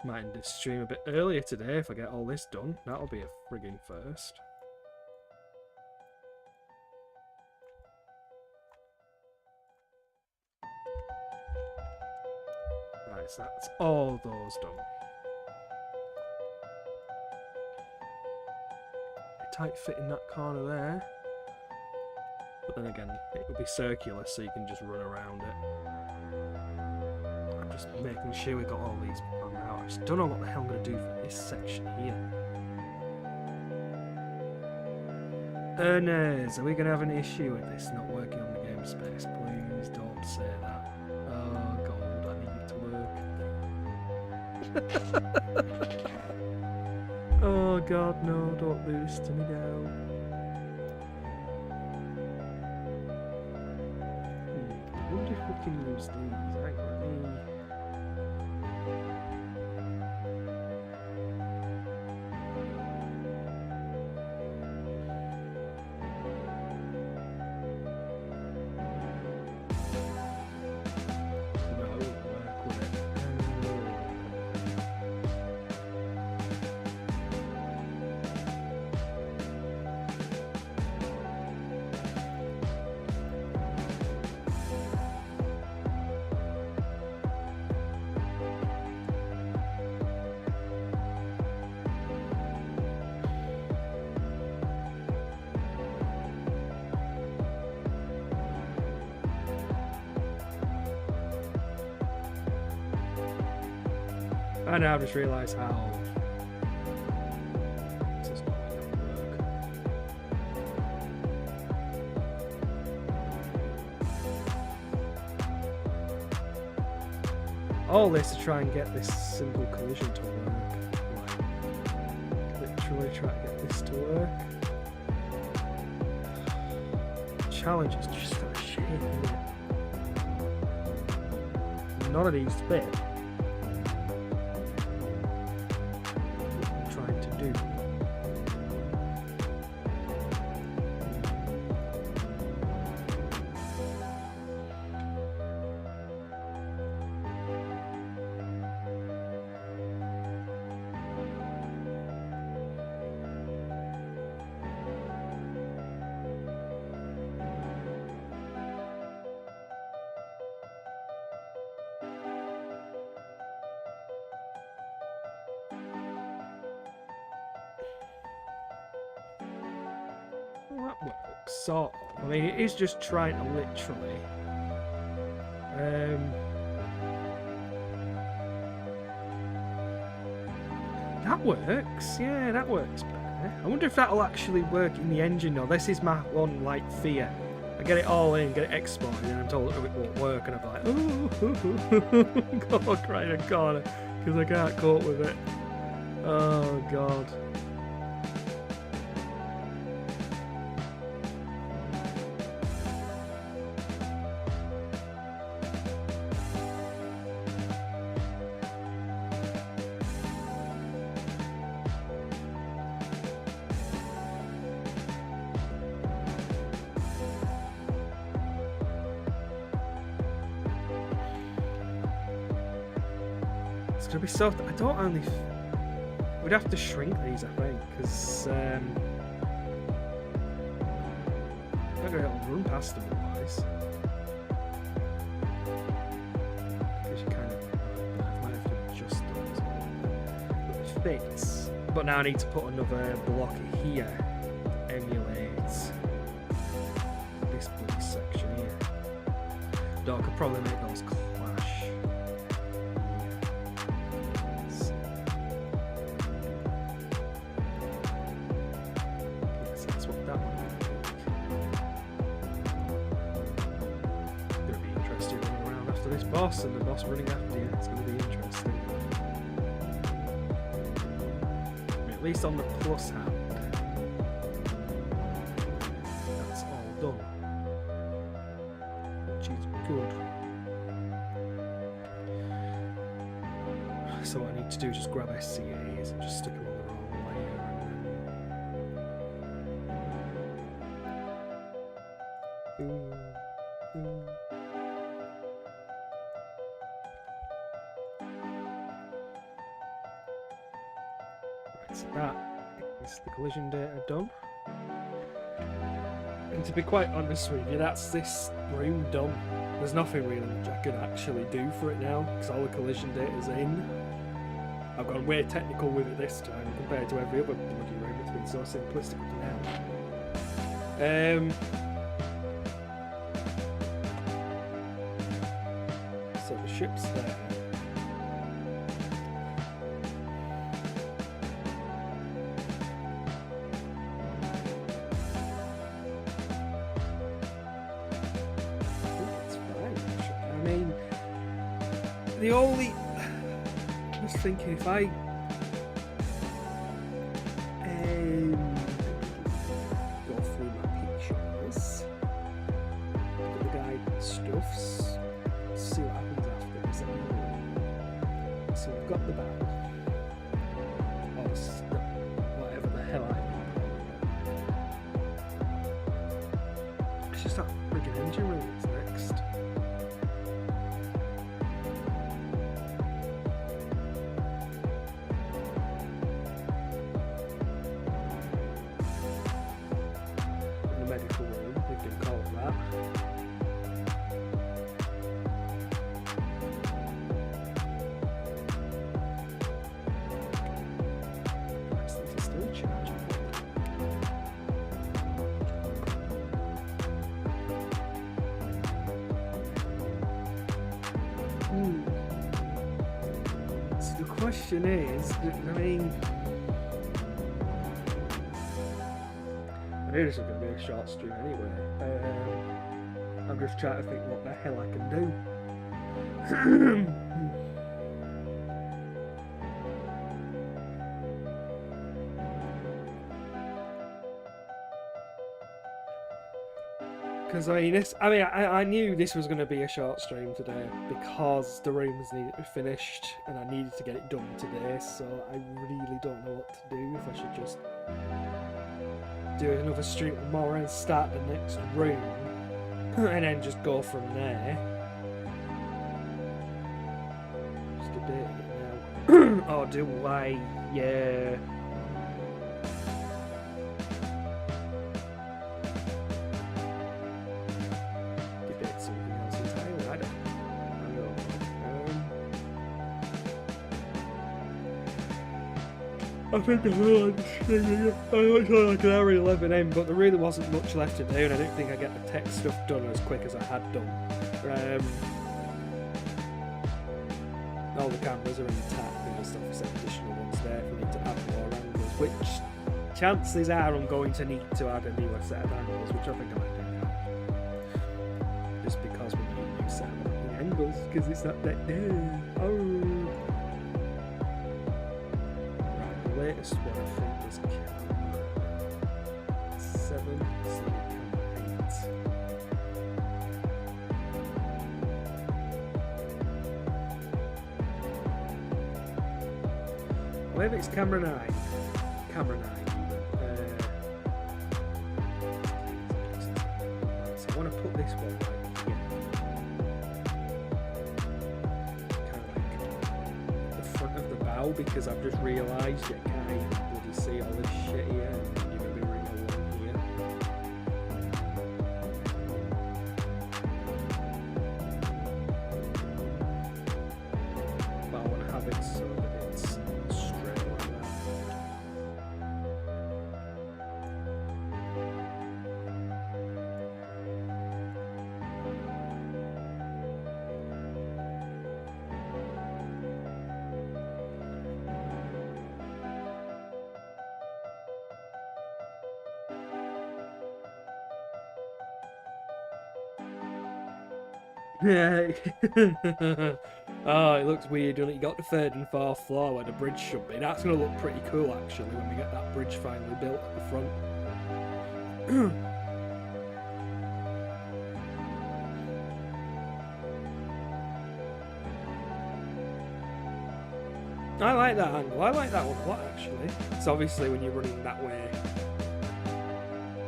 Might end this stream a bit earlier today if I get all this done. That'll be a friggin' first. Right, so that's all those done. Tight fit in that corner there, but then again it would be circular so you can just run around it. I'm just making sure we got all these planned out. I just don't know what the hell I'm going to do for this section here. Ernest, are we going to have an issue with this not working on the game space? Please don't say that. Oh god, I need it to work. Oh god, no, don't do this to me now. I wonder if we can use these. Hang on, I now just realised how this is not going to work. All this to try and get this simple collision to work. Like, literally try to get this to work. The challenge is just that shit, isn't it? None of these fit. That works, sort of. I mean, it is just trying to literally... that works. Yeah, that works better. I wonder if that'll actually work in the engine though. This is my one, like, fear. I get it all in, get it exported, and I'm told it won't work, and I'm like, oh, God, crying a corner, because I can't cope with it. Oh, God. It's gonna be so. I don't only. We'd have to shrink these, I think, because I'm not gonna be able to run past them otherwise. Because you kind of might have to adjust those. It fits, but now I need to put another block here to emulate this block section here. Though I could probably make those clash. Boss and the boss running after you. It's going to be interesting. At least on the plus hand, that's all done, which is good. So what I need to do is just grab SCAs and just stick them on the wrong layer. So that is the collision data done. And to be quite honest with you, that's this room done. There's nothing really much I can actually do for it now, because all the collision data's in. I've gone way technical with it this time compared to every other bloody room. It's been so simplistic now. So the ship's there. The only... I was thinking if I... go through my pictures, look at the guide stuffs, see what happens after this. So we've got the bag, or whatever the hell it's just that friggin' engine room is next. So the question is, I mean, I knew this was going to be a short stream anyway. I'm just trying to think what the hell I can do. Because I knew this was going to be a short stream today because the rooms needed to be finished and I needed to get it done today, so I really don't know what to do. If I should just do another stream tomorrow and start the next room and then just go from there. Just debating it now. Or do I, yeah. I think I looked like an hour 11 in, but there really wasn't much left to do, and I didn't think I'd get the tech stuff done as quick as I had done. All the cameras are intact, and there's obviously additional ones there if we need to add more angles, which chances are I'm going to need to add a newer set of angles, which I think I might do now. Just because we need a new set of angles, because it's not that new. Oh. Right, the latest one I think was camera 7, so camera 8. Maybe it's camera 9. Camera 9. So I want to put this one right here. Kind of like the front of the bow, because I've just realised you can't bloody see all this shit here, and you're going to be running along here. But I want to have it so that it's straight like that. Yeah. Oh, it looks weird, doesn't it? You got the 3rd and 4th floor where the bridge should be. That's going to look pretty cool, actually, when we get that bridge finally built at the front. I like that angle. I like that one a lot, actually. So obviously when you're running that way,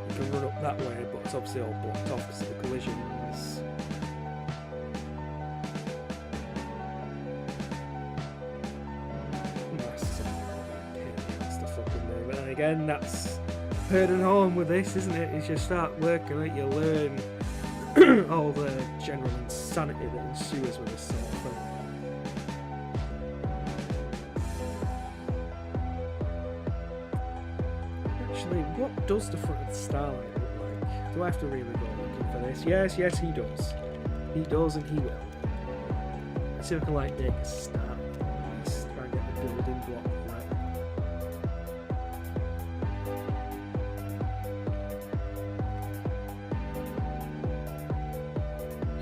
you can run up that way, but it's obviously all blocked off because of the collisions. But then again, that's heard and home with this, isn't it? As you start working it, you learn all the general insanity that ensues with this sort of thing. Actually, what does the front of the Starlight look like? Do I have to really go looking for this? Yes, yes, he does. He does, and he will. Let's see if I can like make a start. Let's try and get the building block right.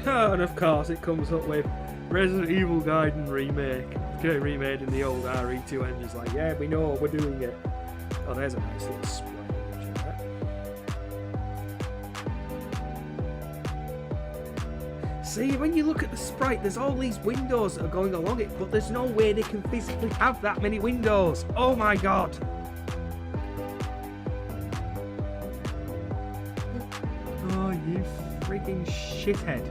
Oh, and of course it comes up with Resident Evil Gaiden remake. Okay, remade in the old RE2 engines. Like, yeah, we know, we're doing it. Oh, there's a nice little sprite image of that. See, when you look at the sprite, there's all these windows that are going along it, but there's no way they can physically have that many windows. Oh my god! Oh, you freaking shithead.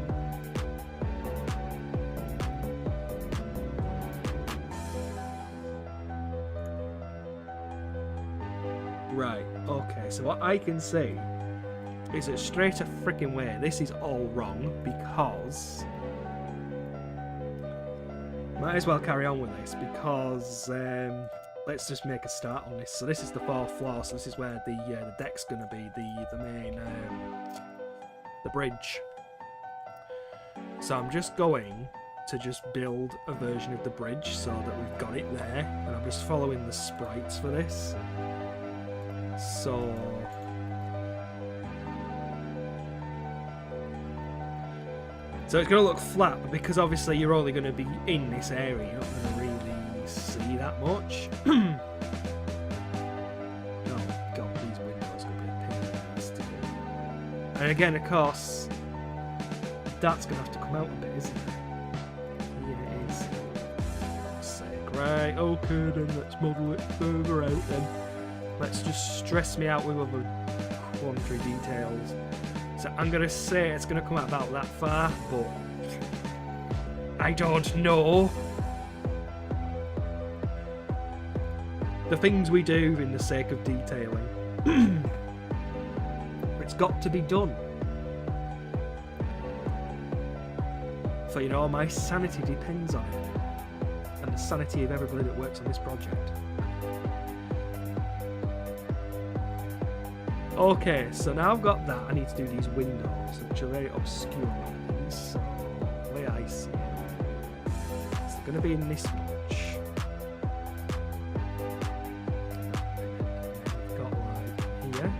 Right, okay, so what I can say is that straight a freaking way, this is all wrong because... Might as well carry on with this because let's just make a start on this. So this is the 4th floor, so this is where the deck's going to be, the main, the bridge. So I'm just going to just build a version of the bridge so that we've got it there, and I'm just following the sprites for this. So it's going to look flat, but because obviously you're only going to be in this area, you're not going to really see that much. Oh god, these windows are going to be a pain in the ass to do. And again, of course, that's going to have to come out a bit, isn't it? Here it is. For sake. Right, okay, then let's model it further out then. Let's just stress me out with other quandary details. So I'm going to say it's going to come out about that far, but I don't know. The things we do in the sake of detailing. It's got to be done. So, you know, my sanity depends on it. And the sanity of everybody that works on this project. Okay, so now I've got that. I need to do these windows, which are very obscure. So, the way I see it, it's going to be in this much. Got like here.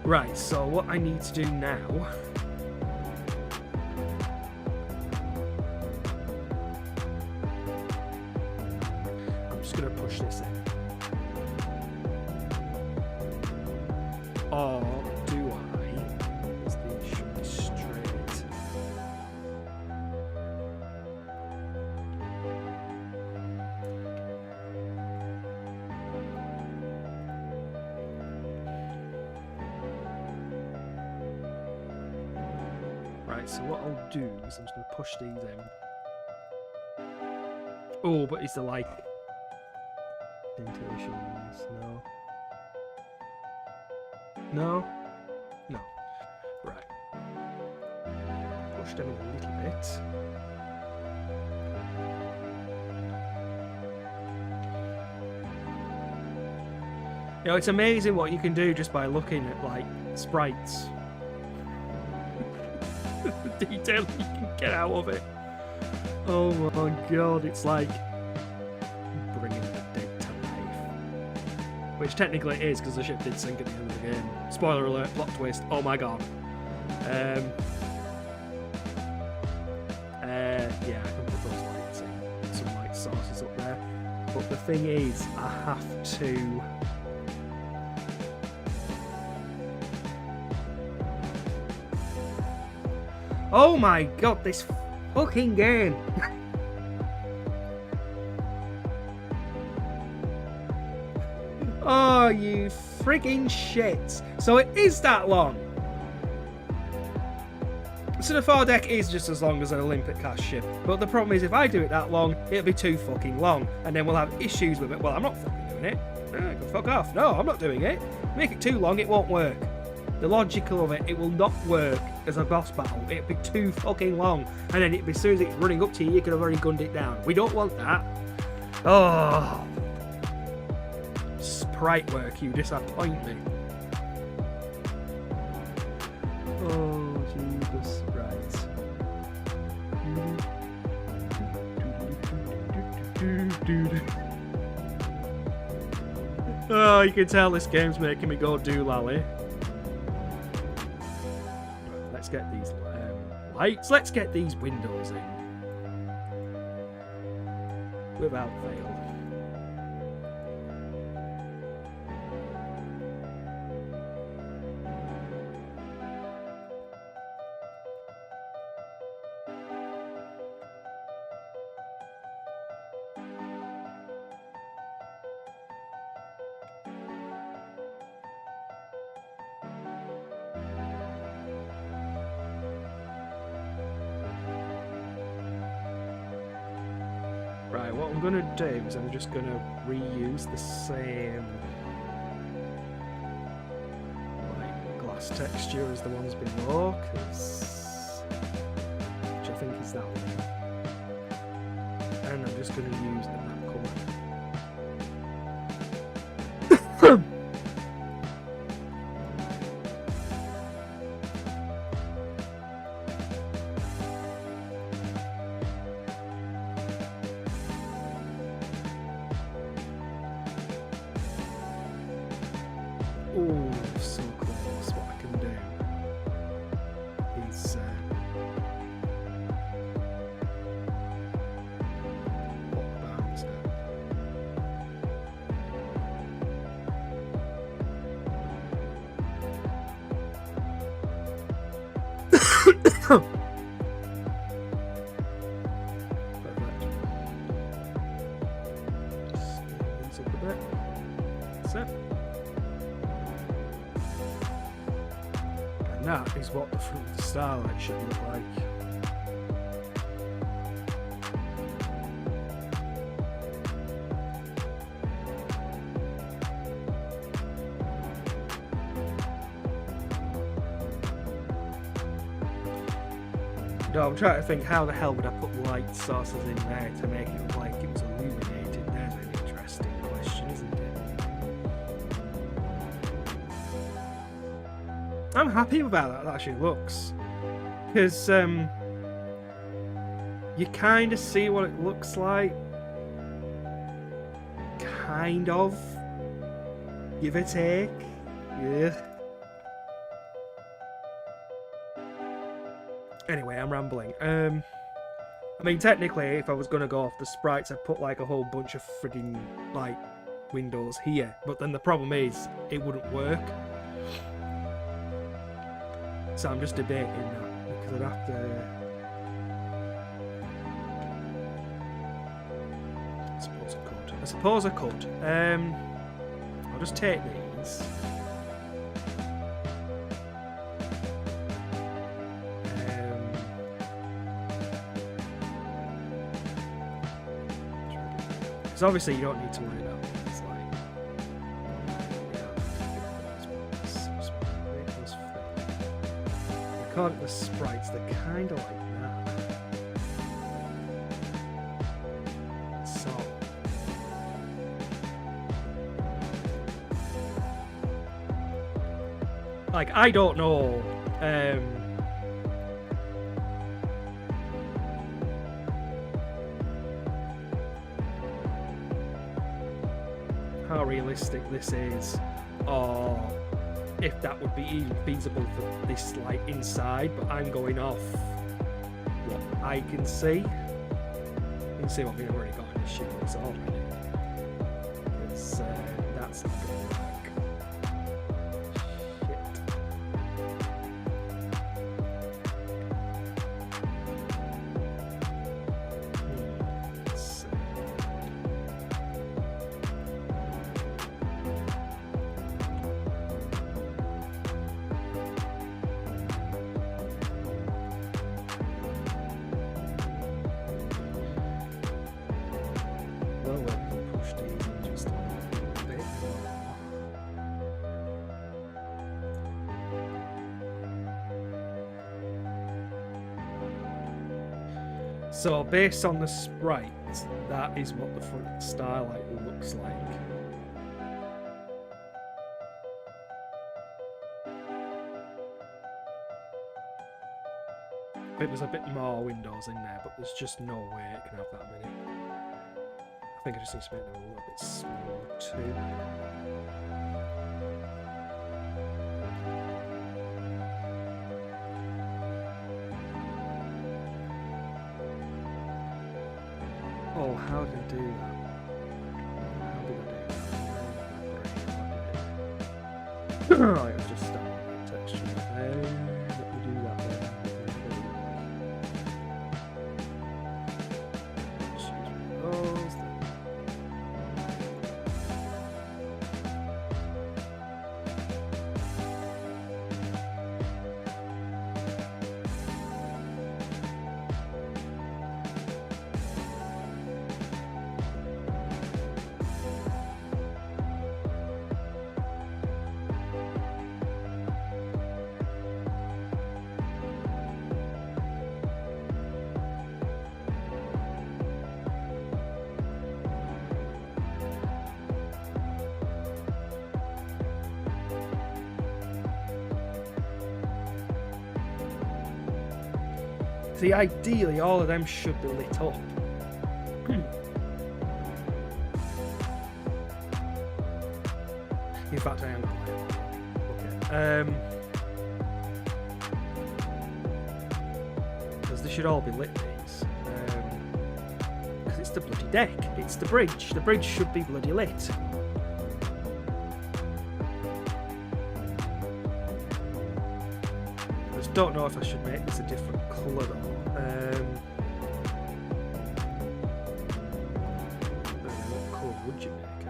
Right, so what I need to do now. I'm just going to push this in. Or do I? Because these should be straight. Right, so what I'll do is I'm just going to push these in. Oh, but is there like indentations? No. No? No. Right. Push them in a little bit. You know, it's amazing what you can do just by looking at, like, sprites. The detail you can get out of it. Oh my god, it's like bringing the dead to life. Which technically it is, because the ship did sink at the end of the game. Spoiler alert, plot twist, oh my god. Yeah, I can put those lights in, some light sources up there. But the thing is, I have to... Oh my god, this fucking game! Oh, you frigging shit. So it is that long. So the foredeck is just as long as an Olympic class ship. But the problem is if I do it that long, it'll be too fucking long. And then we'll have issues with it. Well, I'm not fucking doing it. I can fuck off. No, I'm not doing it. Make it too long, it won't work. The logical of it, it will not work as a boss battle. It'll be too fucking long. And then as soon as it's running up to you, you could have already gunned it down. We don't want that. Oh. Sprite work, you disappoint me. Oh, Jesus, right. Oh, you can tell this game's making me go doolally. Let's get these lights, let's get these windows in. Without fail. Right, what I'm going to do is I'm just going to reuse the same like glass texture as the ones below, which I think is that one. And I'm just going to use the black colour. Oh, so close. What I can do is put the bounds down. Perfect. Just up a bit. That's it. And that is what the front of the Starlight should look like. No, I'm trying to think how the hell would I put light sources in there to make it look like it was illuminated. There's an interesting question, isn't it? I'm happy with how that actually looks. Because you kind of see what it looks like. Kind of. Give or take. Yeah. Anyway, I'm rambling. I mean, technically, if I was going to go off the sprites, I'd put like a whole bunch of frigging like windows here. But then the problem is, it wouldn't work. So I'm just debating that because I'd have to. I suppose I could. I'll just take these. Because obviously you don't need to worry about things like. According to the sprites, they're kind of like that. So. Like, I don't know. How realistic this is, or if that would be even feasible for this like inside, but I'm going off what I can see. You can see what we've already got in the shoes already. It's that's not gonna work. So based on the sprite, that is what the front Starlight looks like. I think there's a bit more windows in there, but there's just no way it can have that many. I think I just need to make them a little bit smaller too. Oh, how did I do that? How did I do that? Oh, it was just standard texture. Let me do that one. Just use those. See, ideally, all of them should be lit up. In fact, I am not. Okay. Because they should all be lit, these. Because it's the bloody deck. It's the bridge. The bridge should be bloody lit. I just don't know if I should make this a different colour, though. What colour would you make it?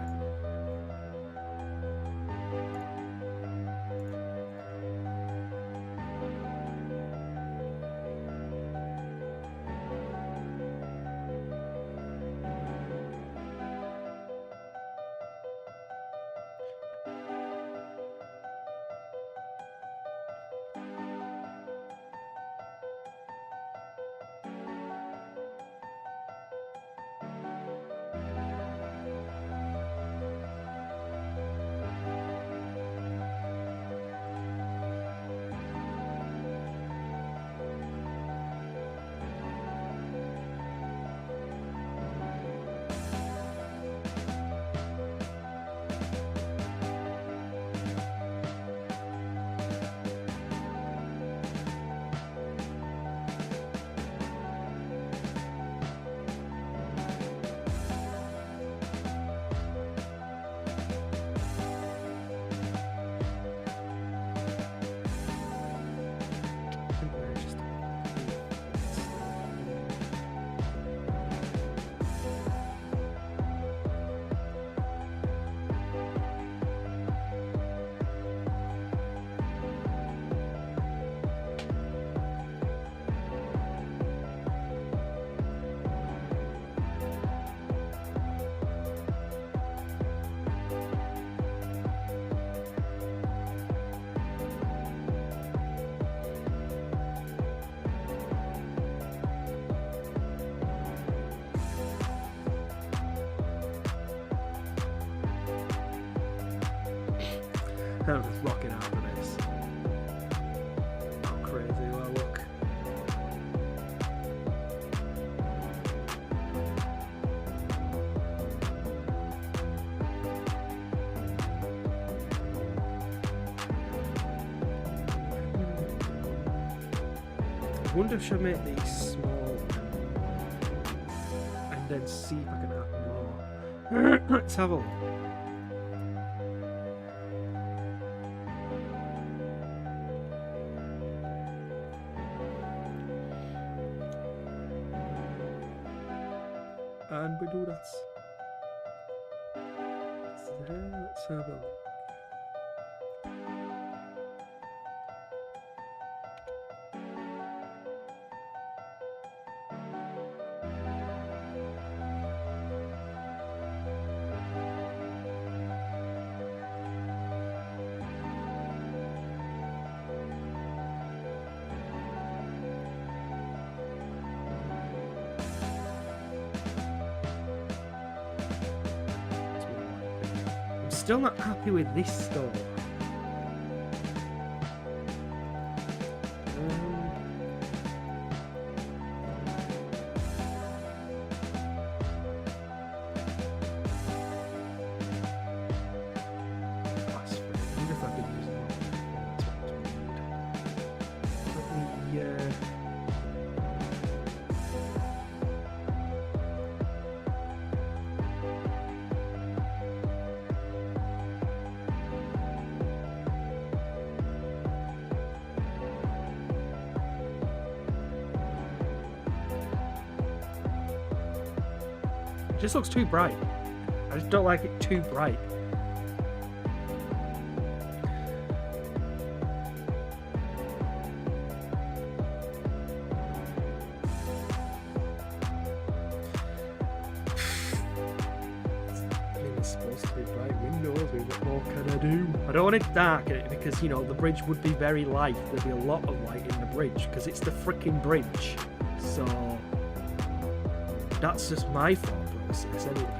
I'm just rocking out for this. How crazy do I look? I wonder if I should make these small and then see if I can add more. Let's have a look. And we do that. Let's have a look. Still not happy with this though. That's fair. I wonder if I could use it. Let me It just looks too bright. I just don't like it too bright. It's supposed to be bright windows. What more can I do? I don't want to darken it because, you know, the bridge would be very light. There'd be a lot of light in the bridge because it's the freaking bridge. So that's just my thought process anyway.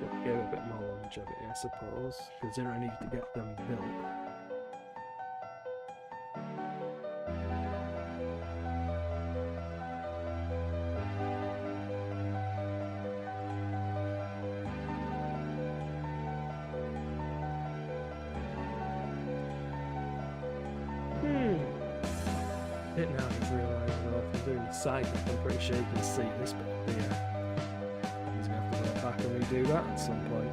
What gave it a bit more longevity, I suppose, considering I need to get them built. It now I've realised that I'm doing the side, I'm pretty sure you can see this, but I'm going to have to go back and redo that at some point.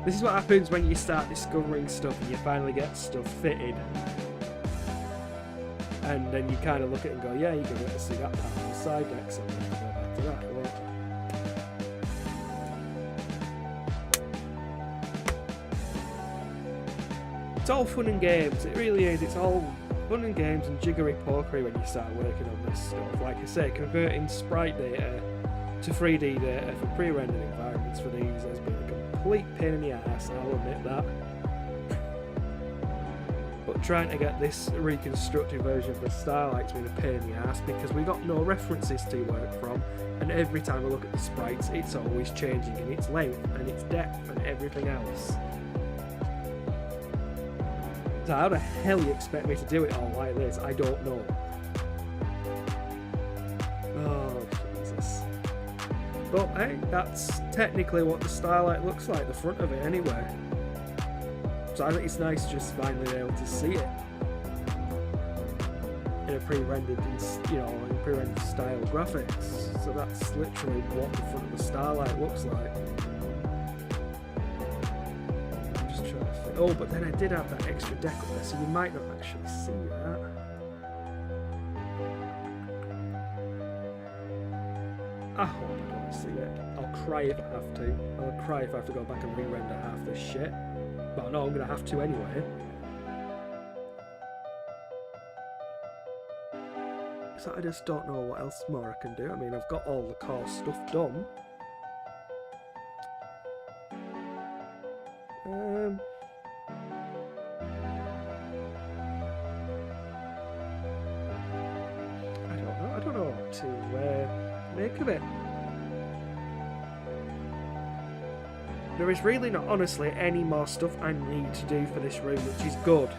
This is what happens when you start discovering stuff and you finally get stuff fitted. And then you kind of look at it and go, yeah, you can get to see that part on the side deck, so I'm going to go back to that, won't you? It's all fun and games, it really is. It's all fun and games and jiggery pokery when you start working on this stuff. Like I say, converting sprite data to 3D data for pre-rendered environments for these has been a complete pain in the ass, I'll admit that. But trying to get this reconstructed version for Starlight's been a pain in the ass because we got no references to work from, and every time I look at the sprites it's always changing in its length and its depth and everything else. So how the hell you expect me to do it all like this? I don't know. Oh, Jesus. But hey, that's technically what the Starlight looks like, the front of it anyway. So I think it's nice just finally be able to see it in a pre-rendered, in pre-rendered style graphics. So that's literally what the front of the Starlight looks like. Oh, but then I did have that extra deck up there, so you might not actually see that. I hope I don't see it. I'll cry if I have to. I'll cry if I have to go back and re-render half this shit. But I know I'm going to have to anyway. So I just don't know what else more I can do. I mean, I've got all the core stuff done. I don't know what to make of it. There is really not, honestly, any more stuff I need to do for this room, which is good.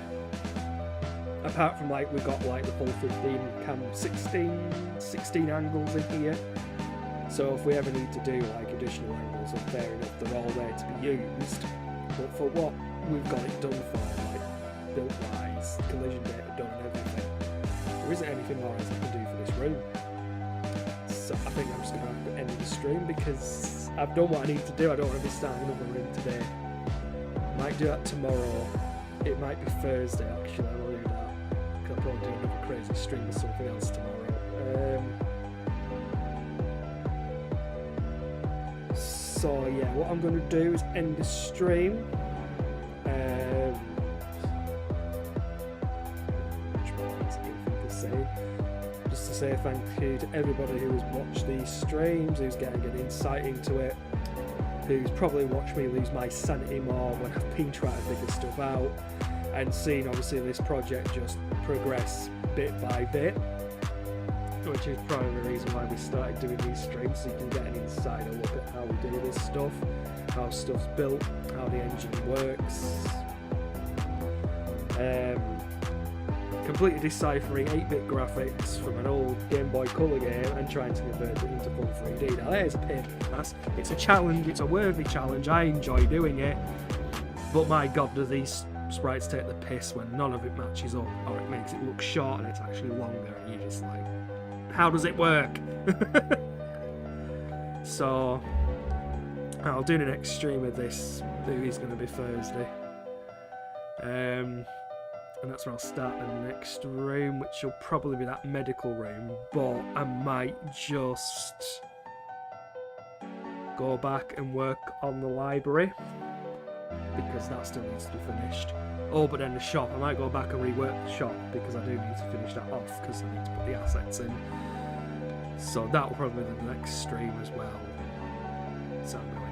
Apart from, like, we got, like, the full 16 angles in here. So if we ever need to do, like, additional angles, then fair enough, they're all there to be used. But for what we've got it done for, like, built-wise, collision data done and everything, there isn't anything more else I can do for this room. So I think I'm just going to have to end the stream because I've done what I need to do. I don't want to be starting another room today. Might do that tomorrow. It might be Thursday actually. I'll do that. I'll probably do another crazy stream or something else tomorrow. So yeah, what I'm going to do is end the stream. Just to say thank you to everybody who has watched these streams, who's getting an insight into it, who's probably watched me lose my sanity more when I've been trying to figure stuff out, and seen obviously this project just progress bit by bit, which is probably the reason why we started doing these streams, so you can get an insider look at how we do this stuff, how stuff's built, how the engine works. Completely deciphering 8-bit graphics from an old Game Boy Color game and trying to convert it into full 3D. Now that is a pain in the ass. It's a challenge, it's a worthy challenge, I enjoy doing it, but my god, do these sprites take the piss when none of it matches up, or it makes it look short and it's actually longer, and you're just like, how does it work? So I'll do the next stream of this, maybe it's going to be Thursday. And that's where I'll start the next room, which will probably be that medical room, but I might just go back and work on the library, because that still needs to be finished. Oh, but then the shop, I might go back and rework the shop, because I do need to finish that off, because I need to put the assets in. So that will probably be the next stream as well. So I'm going